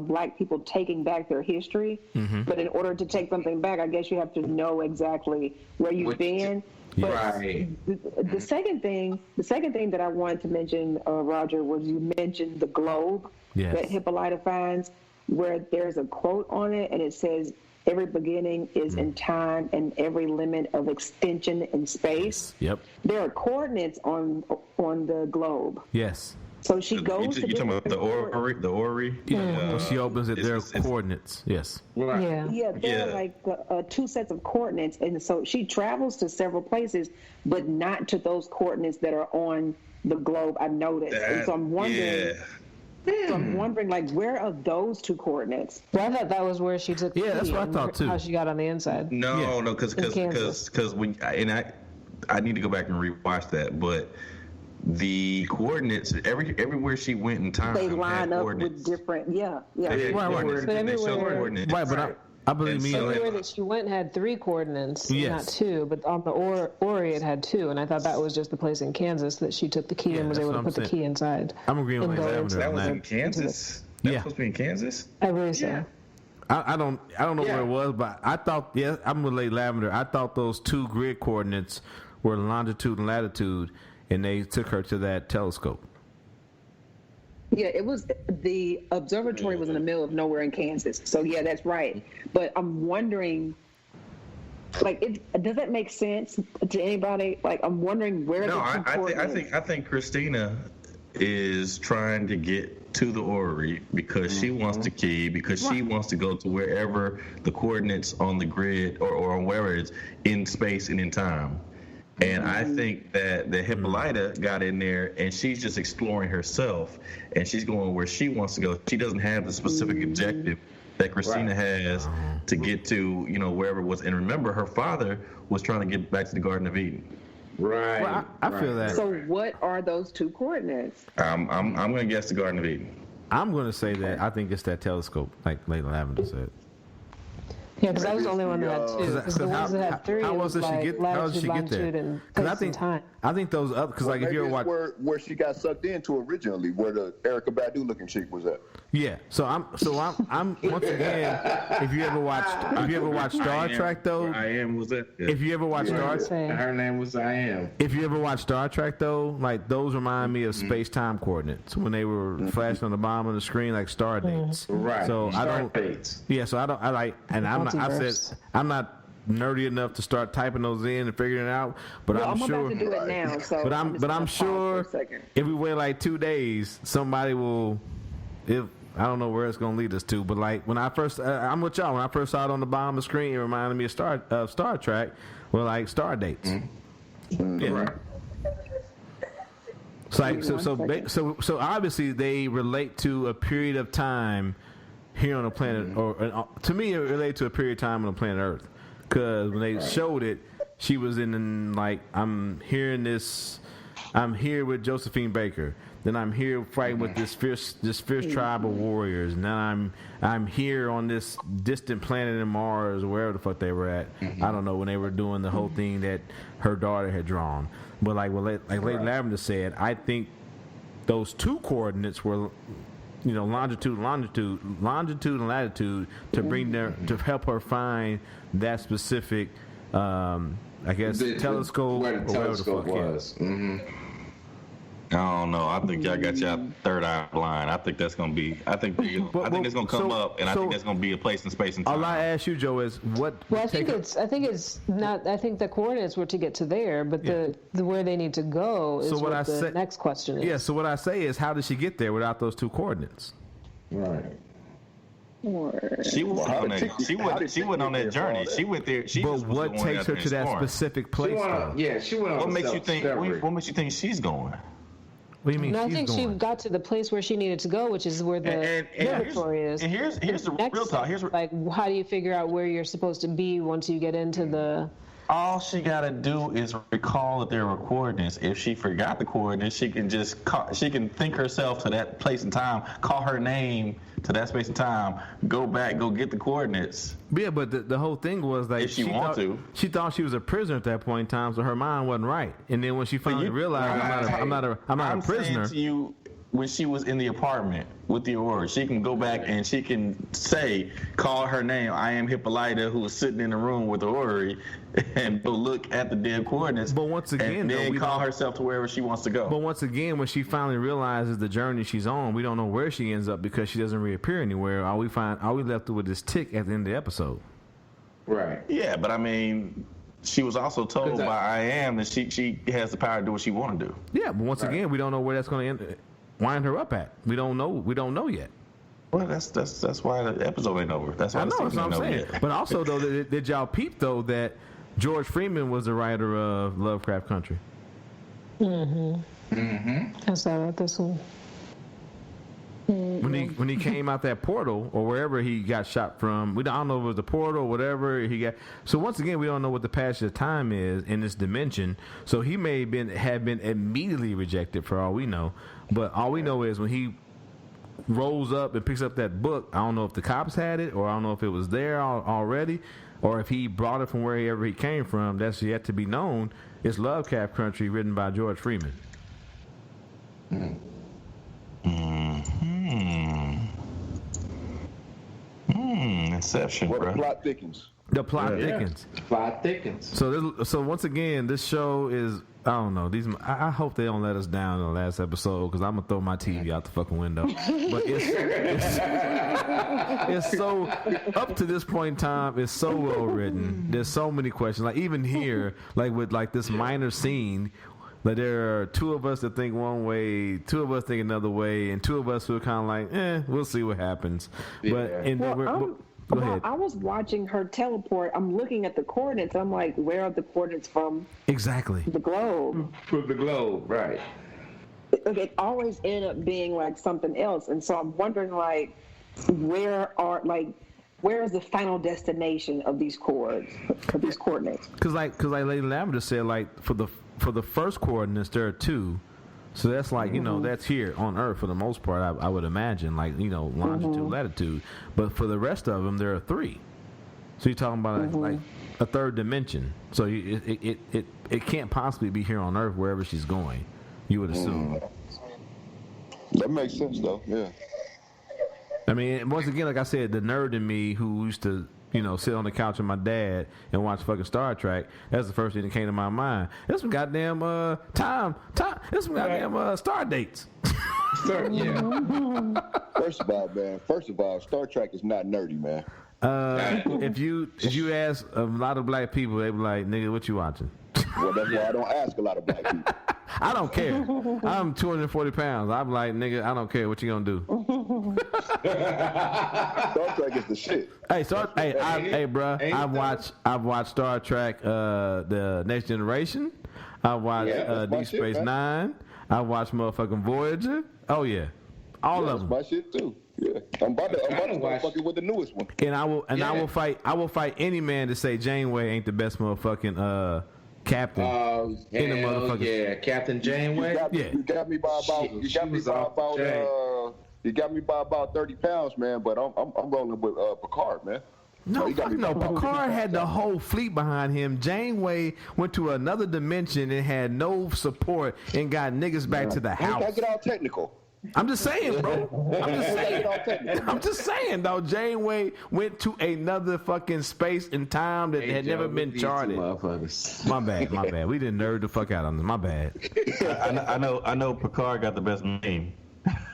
Black people taking back their history. But in order to take something back, I guess you have to know exactly where you've been. But the second thing that I wanted to mention, Roger, was you mentioned the globe that Hippolyta finds, where there's a quote on it, and it says, "Every beginning is in time, and every limit of extension in space." Yep. There are coordinates on the globe. Yes. So she goes to... You're talking about the Ori? Yeah. She opens it, there are coordinates. Yes. Right. Yeah, there are like 2 sets of coordinates. And so she travels to several places, but not to those coordinates that are on the globe, I noticed. And so I'm wondering... So I'm wondering, like, where are those 2 coordinates? Well, I thought that was where she took the key. That's what I thought, too. How she got on the inside. No, because when... I need to go back and rewatch that, but... The coordinates, everywhere she went in time, they line up with different, Right, but I believe everywhere that she went had 3 coordinates, not 2. But on the Ori, it had 2, and I thought that was just the place in Kansas that she took the key and was able to put the key inside. I'm agreeing with Lavender. That was in Kansas. That was supposed to be in Kansas. I believe so. I don't know where it was, but I thought I'm gonna lay Lavender. I thought those 2 grid coordinates were longitude and latitude. And they took her to that telescope. Yeah, it was the observatory was in the middle of nowhere in Kansas. So yeah, that's right. But I'm wondering, like, does that make sense to anybody? Like, I'm wondering where. No, I think Christina is trying to get to the Ori because she wants the key, because she wants to go to wherever the coordinates on the grid or wherever it's in space and in time. And I think that the Hippolyta got in there and she's just exploring herself and she's going where she wants to go. She doesn't have the specific objective that Christina has to get to, wherever it was. And remember, her father was trying to get back to the Garden of Eden. Right. Well, I feel that. So what are those 2 coordinates? I'm going to guess the Garden of Eden. I'm going to say that I think it's that telescope, like Lavender said. Yeah, because I was the only one that had two. Because the ones that had three, how else did she get? How did she get there? Because I think those other. Because like if you ever watch where she got sucked into originally, where the Erykah Badu looking chick was at. Yeah, so I'm once again. If you ever watched Star Trek though, I am was that. If you ever watched her name was I Am. If you ever watched Star Trek though, like those remind me of space-time coordinates when they were flashing on the bottom of the screen like star dates. Right. So star I don't. Dates. Yeah. So I don't. I like, and I'm not nerdy enough to start typing those in and figuring it out. But I'm sure. I'm about to do it now. So but I'm sure if we wait like 2 days, somebody will. If I don't know where it's gonna lead us to, but like when I first, I'm with y'all. When I first saw it on the bottom of the screen, it reminded me of Star Trek, with like star dates. Yeah. Right. So obviously they relate to a period of time here on the planet, or to me it related to a period of time on the planet Earth, because when they showed it, she was in like I'm here with Josephine Baker. Then I'm here fighting with this fierce tribe of warriors. And then I'm here on this distant planet in Mars, or wherever the fuck they were at. I don't know, when they were doing the whole thing that her daughter had drawn. But like Lady Lavender said, I think those two coordinates were, longitude and latitude to bring to help her find that specific, I guess, telescope where the or telescope whatever the fuck was. I don't know. I think y'all got your third eye blind. I think that's gonna be. I think it's gonna come up, and I think that's gonna be a place in space and time. All I ask you, Joe, is what? Well, I think it's not. I think the coordinates were to get to there, but the where they need to go is what the next question is. Yeah. So what I say is, how did she get there without those two coordinates? Right. She went on that journey. She went there. But what takes her to that specific place? She went on. What makes you think? What makes you think she's going? What do you mean? No, I think she got to the place where she needed to go, which is where the laboratory is. And here's the real talk. Like, how do you figure out where you're supposed to be once you get into the? All she gotta do is recall that there were coordinates. If she forgot the coordinates, she can just she can think herself to that place and time, call her name to that space and time, go back, go get the coordinates. Yeah, but the whole thing was like, if she thought she was a prisoner at that point in time, so her mind wasn't right. And then when she finally realized, I'm not a prisoner. To you, when she was in the apartment with the Aurora, she can go back and she can call her name. I am Hippolyta, who was sitting in the room with the Aurora, and go look at the dead coordinates. But once again, and then call herself to wherever she wants to go. But once again, when she finally realizes the journey she's on, we don't know where she ends up because she doesn't reappear anywhere. All we left with this tick at the end of the episode. Right. Yeah, but I mean, she was also told by I Am that she has the power to do what she want to do. Yeah, but once again, we don't know where that's going to wind her up at. We don't know yet. Well, that's why the episode ain't over. That's why I know, that's what I'm saying. Yet. But also, though, did y'all peep though that George Freeman was the writer of Lovecraft Country? I saw that this one. When he came out that portal or wherever he got shot from, I don't know if it was the portal or whatever he got. So once again, we don't know what the passage of time is in this dimension. So he may have been immediately rejected for all we know. But all we know is when he rolls up and picks up that book, I don't know if the cops had it, or I don't know if it was there already, or if he brought it from wherever he came from. That's yet to be known. It's Lovecraft Country, written by George Freeman. Inception, Well, bro. the plot thickens. The plot thickens. The plot thickens. So once again, this show is, I don't know. I hope they don't let us down in the last episode, because I'm gonna throw my TV out the fucking window. But it's so up to this point in time. It's so well written. There's so many questions. Like even here, like with like this minor scene. Like there are two of us that think one way, two of us think another way, and two of us who are kind of like, we'll see what happens. But go ahead. I was watching her teleport. I'm looking at the coordinates. I'm like, where are the coordinates from? Exactly. The globe. From the globe, right. It always ended up being like something else, and so I'm wondering like, where is the final destination of these coordinates? Because Lady Lavender said, like for the first coordinates there are two, so that's like that's here on Earth for the most part. I would imagine, like longitude, latitude. But for the rest of them there are three. So you're talking about like a third dimension. So it can't possibly be here on Earth wherever she's going. You would assume. That makes sense, though. Yeah. I mean, once again, like I said, the nerd in me who used to, sit on the couch with my dad and watch fucking Star Trek. That's the first thing that came to my mind. There's some goddamn time. There's some goddamn star dates. Yeah. First of all, Star Trek is not nerdy, man. If you ask a lot of black people, they be like, "Nigga, what you watching?" Well, that's why I don't ask a lot of black people. I don't care. I'm 240 pounds. I'm like, nigga, I don't care. What you gonna do? Star Trek is the shit. Hey, bro. I've watched Star Trek, the Next Generation. I watched Deep Space Nine. I watched motherfucking Voyager. Oh yeah, all of them. That's my shit too. Yeah, I'm about to start fucking with the newest one. And I will fight any man to say Janeway ain't the best motherfucking captain in the motherfucking. Yeah, Captain Janeway. You got me by about 30 pounds, man. But I'm rolling with Picard, man. No, Picard had the whole fleet behind him. Janeway went to another dimension and had no support and got niggas back to the house. I get all technical. I'm just saying, bro. I'm just saying, though. Janeway went to another fucking space and time that had never been charted. My bad. We didn't nerd the fuck out on this. My bad. I know Picard got the best name.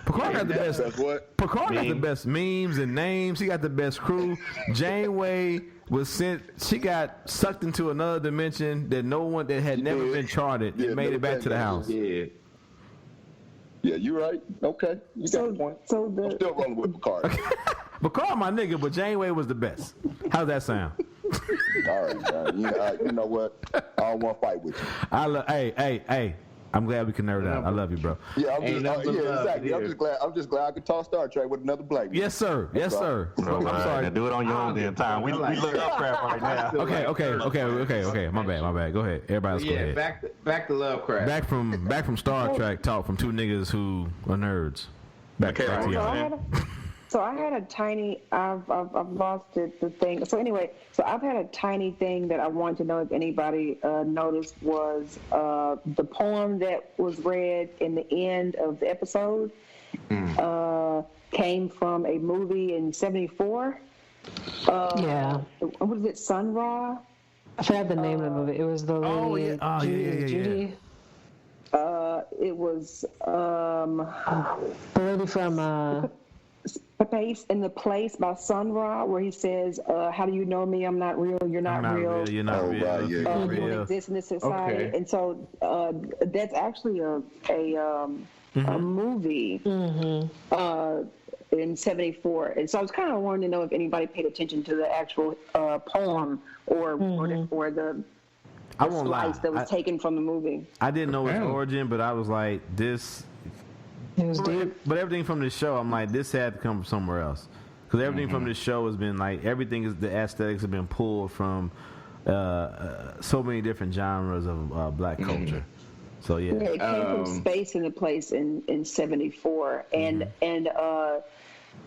Picard got the best. Picard got the best memes and names. He got the best crew. Janeway was sent. She got sucked into another dimension that had never been charted and made it back to the house. Yeah, you're right. Okay, you got a point. I'm still rolling with Picard. Okay. Picard, my nigga, but Janeway was the best. How's that sound? All right, you know what? I don't want to fight with you. Hey. I'm glad we can nerd out. I love you, bro. Yeah, exactly. I'm just glad I could talk Star Trek with another black man. Yes, sir. I'm sorry. Now do it on your own damn time. We look Lovecraft right now. Okay. My bad. Go ahead. Everybody else go ahead. Back to Lovecraft. Back from Star Trek talk from two niggas who are nerds. Back to y'all. So I had a tiny. I've lost it. The thing. So anyway, I've had a tiny thing that I wanted to know if anybody noticed was the poem that was read in the end of the episode came from a movie in '74. Yeah. What is it? Sun Ra. I forgot the name of the movie. It was the lady. Judy. It was the lady from. In the Place by Sun Ra, where he says, "How do you know me? I'm not real. You're not real. You're not real. You don't exist in this society." Okay. And so that's actually a movie in '74. And so I was kind of wanting to know if anybody paid attention to the actual poem or the slice that was taken from the movie. I didn't know its origin, but I was like, this. It was deep. But everything from this show, I'm like, this had to come from somewhere else. Because everything from this show has been like, the aesthetics have been pulled from so many different genres of black culture. So yeah, it came from Space in the Place in '74, and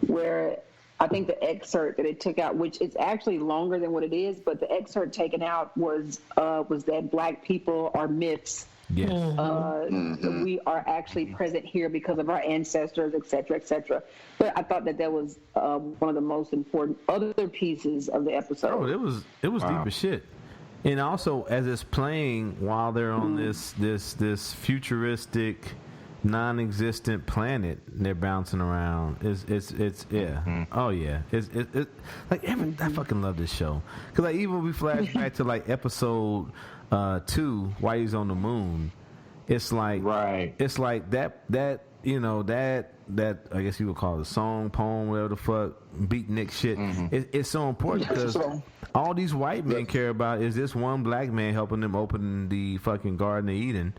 where I think the excerpt that it took out, which is actually longer than what it is, but the excerpt taken out was that black people are myths. Yes. We are actually present here because of our ancestors, et cetera, et cetera. But I thought that was one of the most important other pieces of the episode. Oh, it was deep as shit. And also, as it's playing while they're on this futuristic, non-existent planet, they're bouncing around. It's Oh yeah. It's like I fucking love this show because like even when we flash back to like episode 2, Why He's on the Moon, it's like it's like that I guess you would call it a song, poem, whatever the fuck, beatnik shit. It's so important because all these white men care about is this one black man helping them open the fucking Garden of Eden.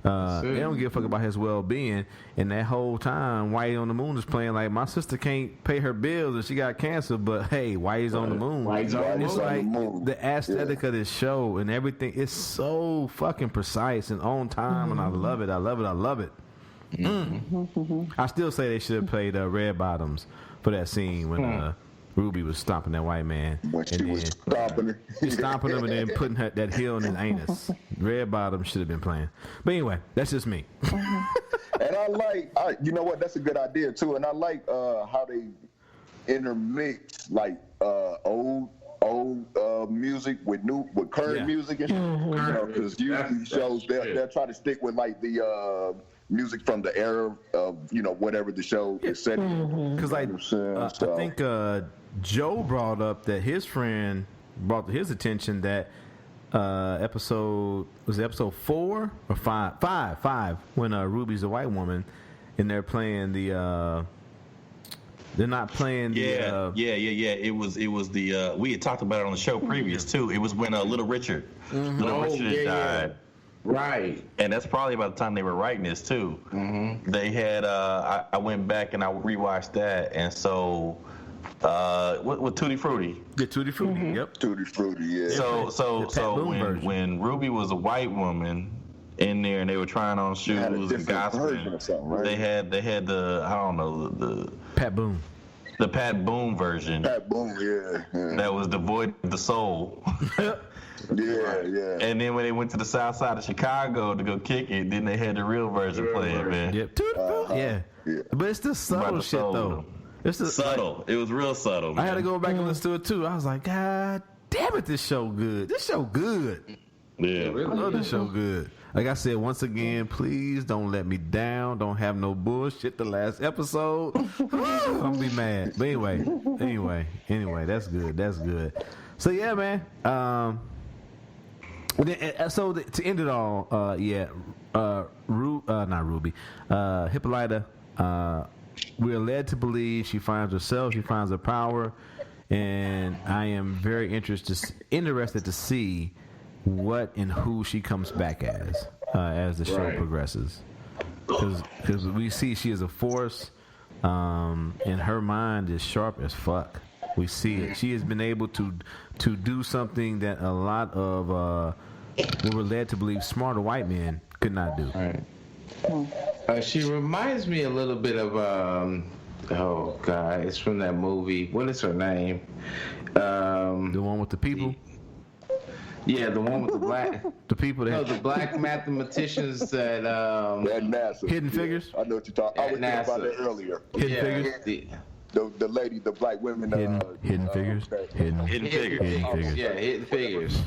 They don't give a fuck about his well-being, and that whole time Whitey on the Moon is playing like my sister can't pay her bills and she got cancer, but hey, Whitey's on the moon. It's like the aesthetic of this show and everything is so fucking precise and on time, and I love it. I still say they should have played Red Bottoms for that scene when Ruby was stomping that white man. When she was stomping her. Stomping him and then putting that heel in his anus. Red Bottom should have been playing. But anyway, that's just me. And you know what? That's a good idea too. And I like how they intermix like old music with current music and because usually shows they'll try to stick with like the music from the era of whatever the show is set in. Because I think Joe brought up that his friend brought to his attention that episode 4 or 5 when Ruby's a white woman and they're playing the they're not playing the it was the we had talked about it on the show previous too. It was when Little Richard Richard died. Right. And that's probably about the time they were writing this too. They had I went back and I rewatched that, and so with Tutti Frutti. Yeah, Tutti Frutti. Yep. Tutti Frutti. Yeah. So when Ruby was a white woman in there and they were trying on shoes and gospel, right? They had the I don't know the Pat Boone. The Pat Boone version. Pat Boone, yeah. That was devoid of the soul. Yeah. And then when they went to the south side of Chicago to go kick it, then they had the real version playing, man. Yep. Yeah. But it's the subtle shit, though. It's subtle. It was real subtle, man. I had to go back and listen to it, too. I was like, God damn it, this show good. This show good. Yeah. I love this show good. Like I said, once again, please don't let me down. Don't have no bullshit the last episode. I'm going to be mad. But anyway, that's good. So, yeah, man. So to end it all, not Ruby, Hippolyta, we're led to believe she finds herself, she finds her power, and I am very interested to see what and who she comes back as the show progresses. Because we see she is a force, and her mind is sharp as fuck. We see it. She has been able to do something that a lot of we were led to believe smarter white men could not do. Right. She reminds me a little bit of oh God, it's from that movie. What is her name? The one with the people. Yeah, the one with the black. The people that. No, the black mathematicians that. At NASA. Hidden Figures. I know what you're talking. I was thinking about that earlier. Hidden Figures. The lady, the black women. Hidden Figures. Hidden Figures. Yeah, Hidden Figures.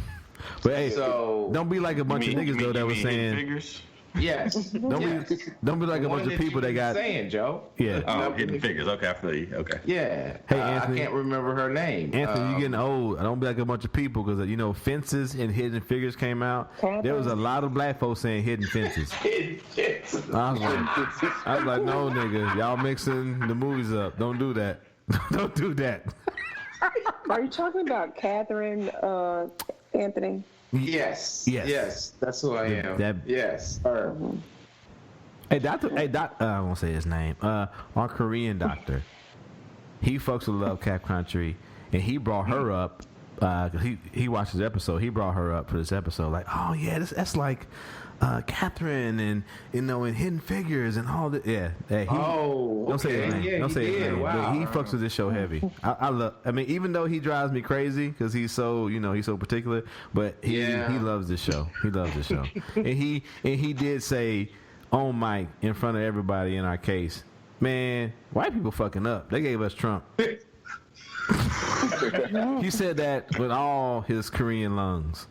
But hey, don't be like a bunch of niggas though that was saying. Figures? Yes. Don't be like a bunch of people that got saying, Joe. Yeah. Oh, Hidden Figures. Okay, I feel you. Okay. Yeah. Hey, Anthony, I can't remember her name. Anthony, you getting old. Don't be like a bunch of people because Fences and Hidden Figures came out. There was a lot of black folks saying Hidden Fences. Hidden Fences. I was like, no, nigga, y'all mixing the movies up. Don't do that. Don't do that. Are you talking about Catherine, Anthony? Yes. That's who I am. Yes, her. Hey, I won't say his name. Our Korean doctor, he fucks with Lovecraft Country, and he brought her up. He watched his episode. He brought her up for this episode. Like, oh yeah, that's like Catherine and in Hidden Figures and all that. Yeah. Hey, don't say his name. Don't say his name. Wow. But he fucks with this show heavy. I mean, even though he drives me crazy because he's so he's so particular, but he loves this show. He loves this show. and he did say on mic in front of everybody in our case, man, white people fucking up. They gave us Trump. He said that with all his Korean lungs.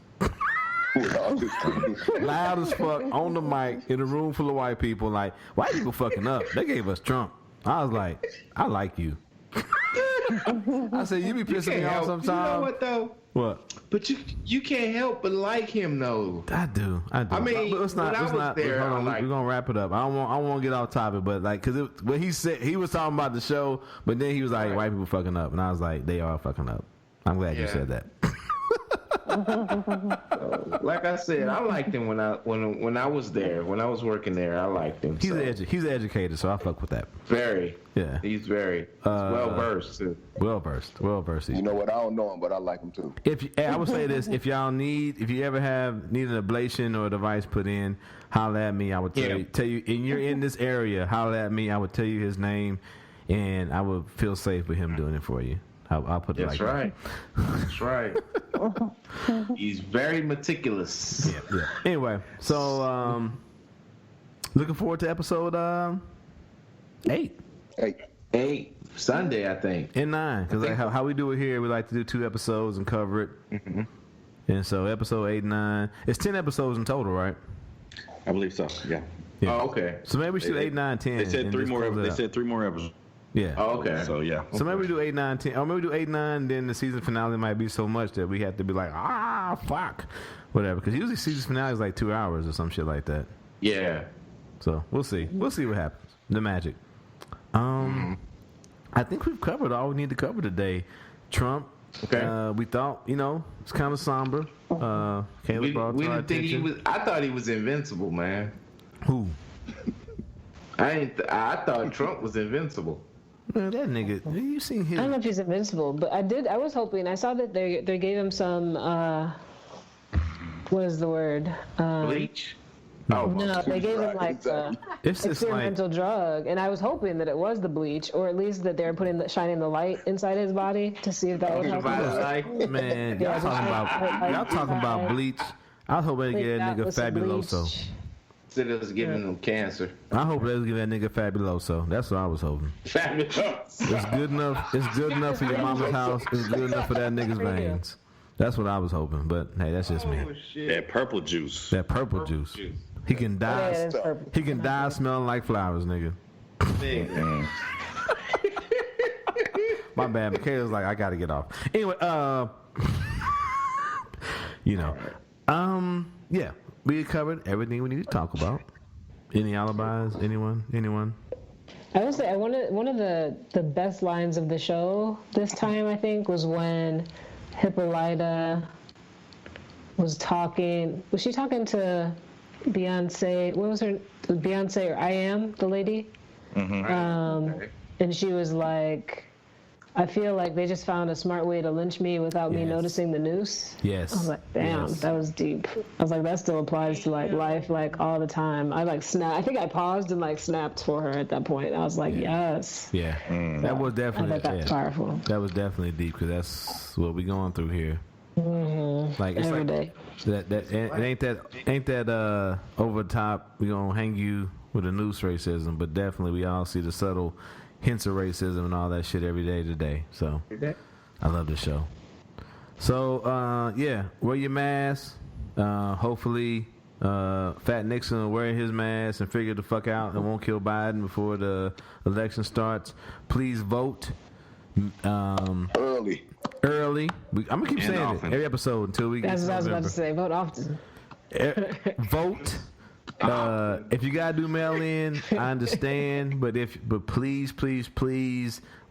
Loud as fuck on the mic in a room full of white people. Like, white people fucking up. They gave us Trump. I was like, I like you. I said, you be pissing me off sometimes. You know what though? What? But you can't help but like him though. I do. I mean, but it's not. We're gonna wrap it up. I don't want to get off topic, but like, cause what he said, he was talking about the show, but then he was like, white people fucking up, and I was like, they are fucking up. I'm glad you said that. Like I said, I liked him when I was there. When I was working there, I liked him. He's an educator, so I fuck with that. Very. Yeah. He's very well versed too. Well versed. You know what? I don't know him, but I like him too. I would say this: if you ever need an ablation or a device put in, holla at me. I would tell you, and you're in this area, holla at me. I would tell you his name, and I would feel safe with him doing it for you. I'll put it That's like right. That's right. He's very meticulous. that. Yeah. Anyway, so looking forward to episode 8. 8 Sunday, I think. And 9, because like how we do it here, we like to do 2 episodes and cover it. Mm-hmm. And so episode 8 and 9, it's 10 episodes in total, right? I believe so. Yeah. Yeah. Oh, okay. So maybe we should do 8, 9, 10. They said 3 more. They said 3 more episodes. Yeah. Oh, okay. So yeah. So maybe we do 8, 9, 10. Or maybe we do 8, 9, then the season finale might be so much that we have to be like, fuck. Whatever. Because usually season finale is like 2 hours or some shit like that. Yeah. So we'll see. We'll see what happens. The magic. I think we've covered all we need to cover today. Trump. Okay. We thought, it's kind of somber. Caleb brought we to our didn't think he attention. was. I thought he was invincible, man. Who? I thought Trump was invincible. Man, that nigga. You seen his? I don't know if he's invincible, but I was hoping. I saw that they gave him some. What is the word? Bleach. No, they gave him like It's just experimental drug, and I was hoping that it was the bleach, or at least that they're shining the light inside his body to see if that would help him. Man, Yeah, y'all talking about bleach. I hope they get that nigga Fabuloso. Said it was giving him cancer. I hope they was giving that nigga Fabuloso. That's what I was hoping. Fabulous. It's good enough. It's good enough for your mama's house. It's good enough for that nigga's veins. That's what I was hoping. But hey, that's just me. That purple juice. That purple juice. He can die. He can die smelling like flowers, nigga. My bad. Michaela's like, I gotta get off. Anyway, yeah, we covered everything we need to talk about. Any alibis? Anyone? I would say one of the best lines of the show this time, I think, was when Hippolyta was talking. Was she talking to Beyonce? What was her? Beyonce or I Am, the lady? Mm-hmm. And she was like, I feel like they just found a smart way to lynch me without me noticing the noose. Yes. I was like, damn, that was deep. I was like, that still applies to like life, like all the time. I like snapped. I think I paused and like snapped for her at that point. I was like, yes. Yeah. That was definitely. I thought that's powerful. That was definitely deep because that's what we going through here. Mm-hmm. Like it's every like day. It ain't that over the top. We gonna hang you with a noose racism, but definitely we all see the subtle hints of racism and all that shit every day today. So I love this show. So yeah, wear your mask. Hopefully Fat Nixon will wear his mask and figure the fuck out and won't kill Biden before the election starts. Please vote early. I'm gonna keep saying it every episode until we get That's to what I was about November. to say. Vote often. Vote. If you gotta do mail in, I understand, but please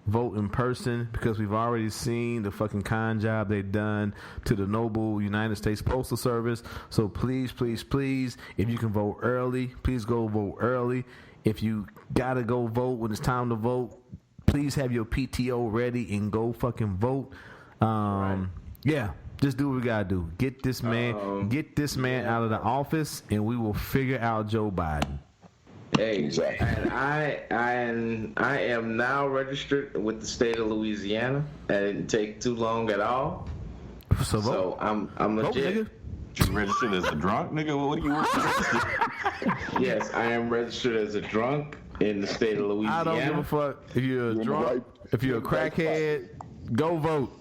vote in person because we've already seen the fucking con job they've done to the noble United States Postal Service. So please, if you can vote early, please go vote early. If you gotta go vote when it's time to vote, please have your PTO ready and go fucking vote. Yeah. Just do what we gotta do. Get this man out of the office, and we will figure out Joe Biden. Hey, and I am now registered with the state of Louisiana. That didn't take too long at all. So I'm legit. Vote, You registered as a drunk, nigga? What are you registered? Yes, I am registered as a drunk in the state of Louisiana. I don't give a fuck if you're a drunk, if you're a crackhead. Go vote.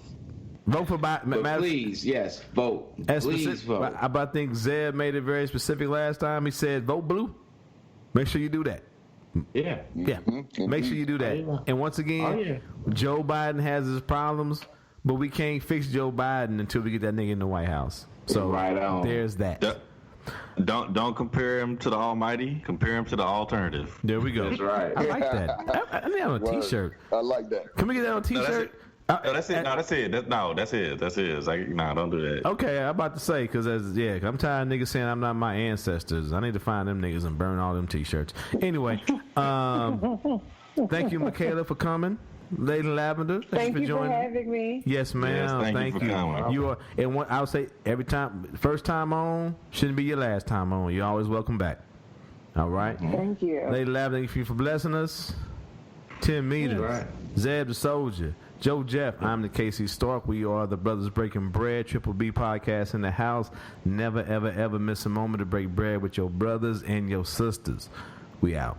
Vote for Biden. But please, yes, vote. Please vote. I think Zeb made it very specific last time. He said, vote blue. Make sure you do that. Yeah. Make sure you do that. And once again, Joe Biden has his problems, but we can't fix Joe Biden until we get that nigga in the White House. So there's that. Don't compare him to the Almighty. Compare him to the alternative. There we go. That's right. I like that. I need that on a T-shirt. I like that. Can we get that on a T-shirt? No, that's it. That's it. That's it. Like, don't do that. Okay, I'm about to say, because I'm tired of niggas saying I'm not my ancestors. I need to find them niggas and burn all them T-shirts. Anyway, thank you, Micheala, for coming. Lady Lavender, thank you for joining. Thank you for having me. Yes, ma'am. Yes, thank you. You are, and what I would say every time, first time on shouldn't be your last time on. You're always welcome back. All right. Thank you. Lady Lavender, thank you for blessing us. 10 meters. Right. Zeb the Soldier. Joe Jeff, I'm the Casey Stark. We are the Brothers Breaking Bread, Triple B podcast in the house. Never, ever, ever miss a moment to break bread with your brothers and your sisters. We out.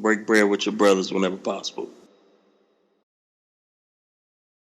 Break bread with your brothers whenever possible.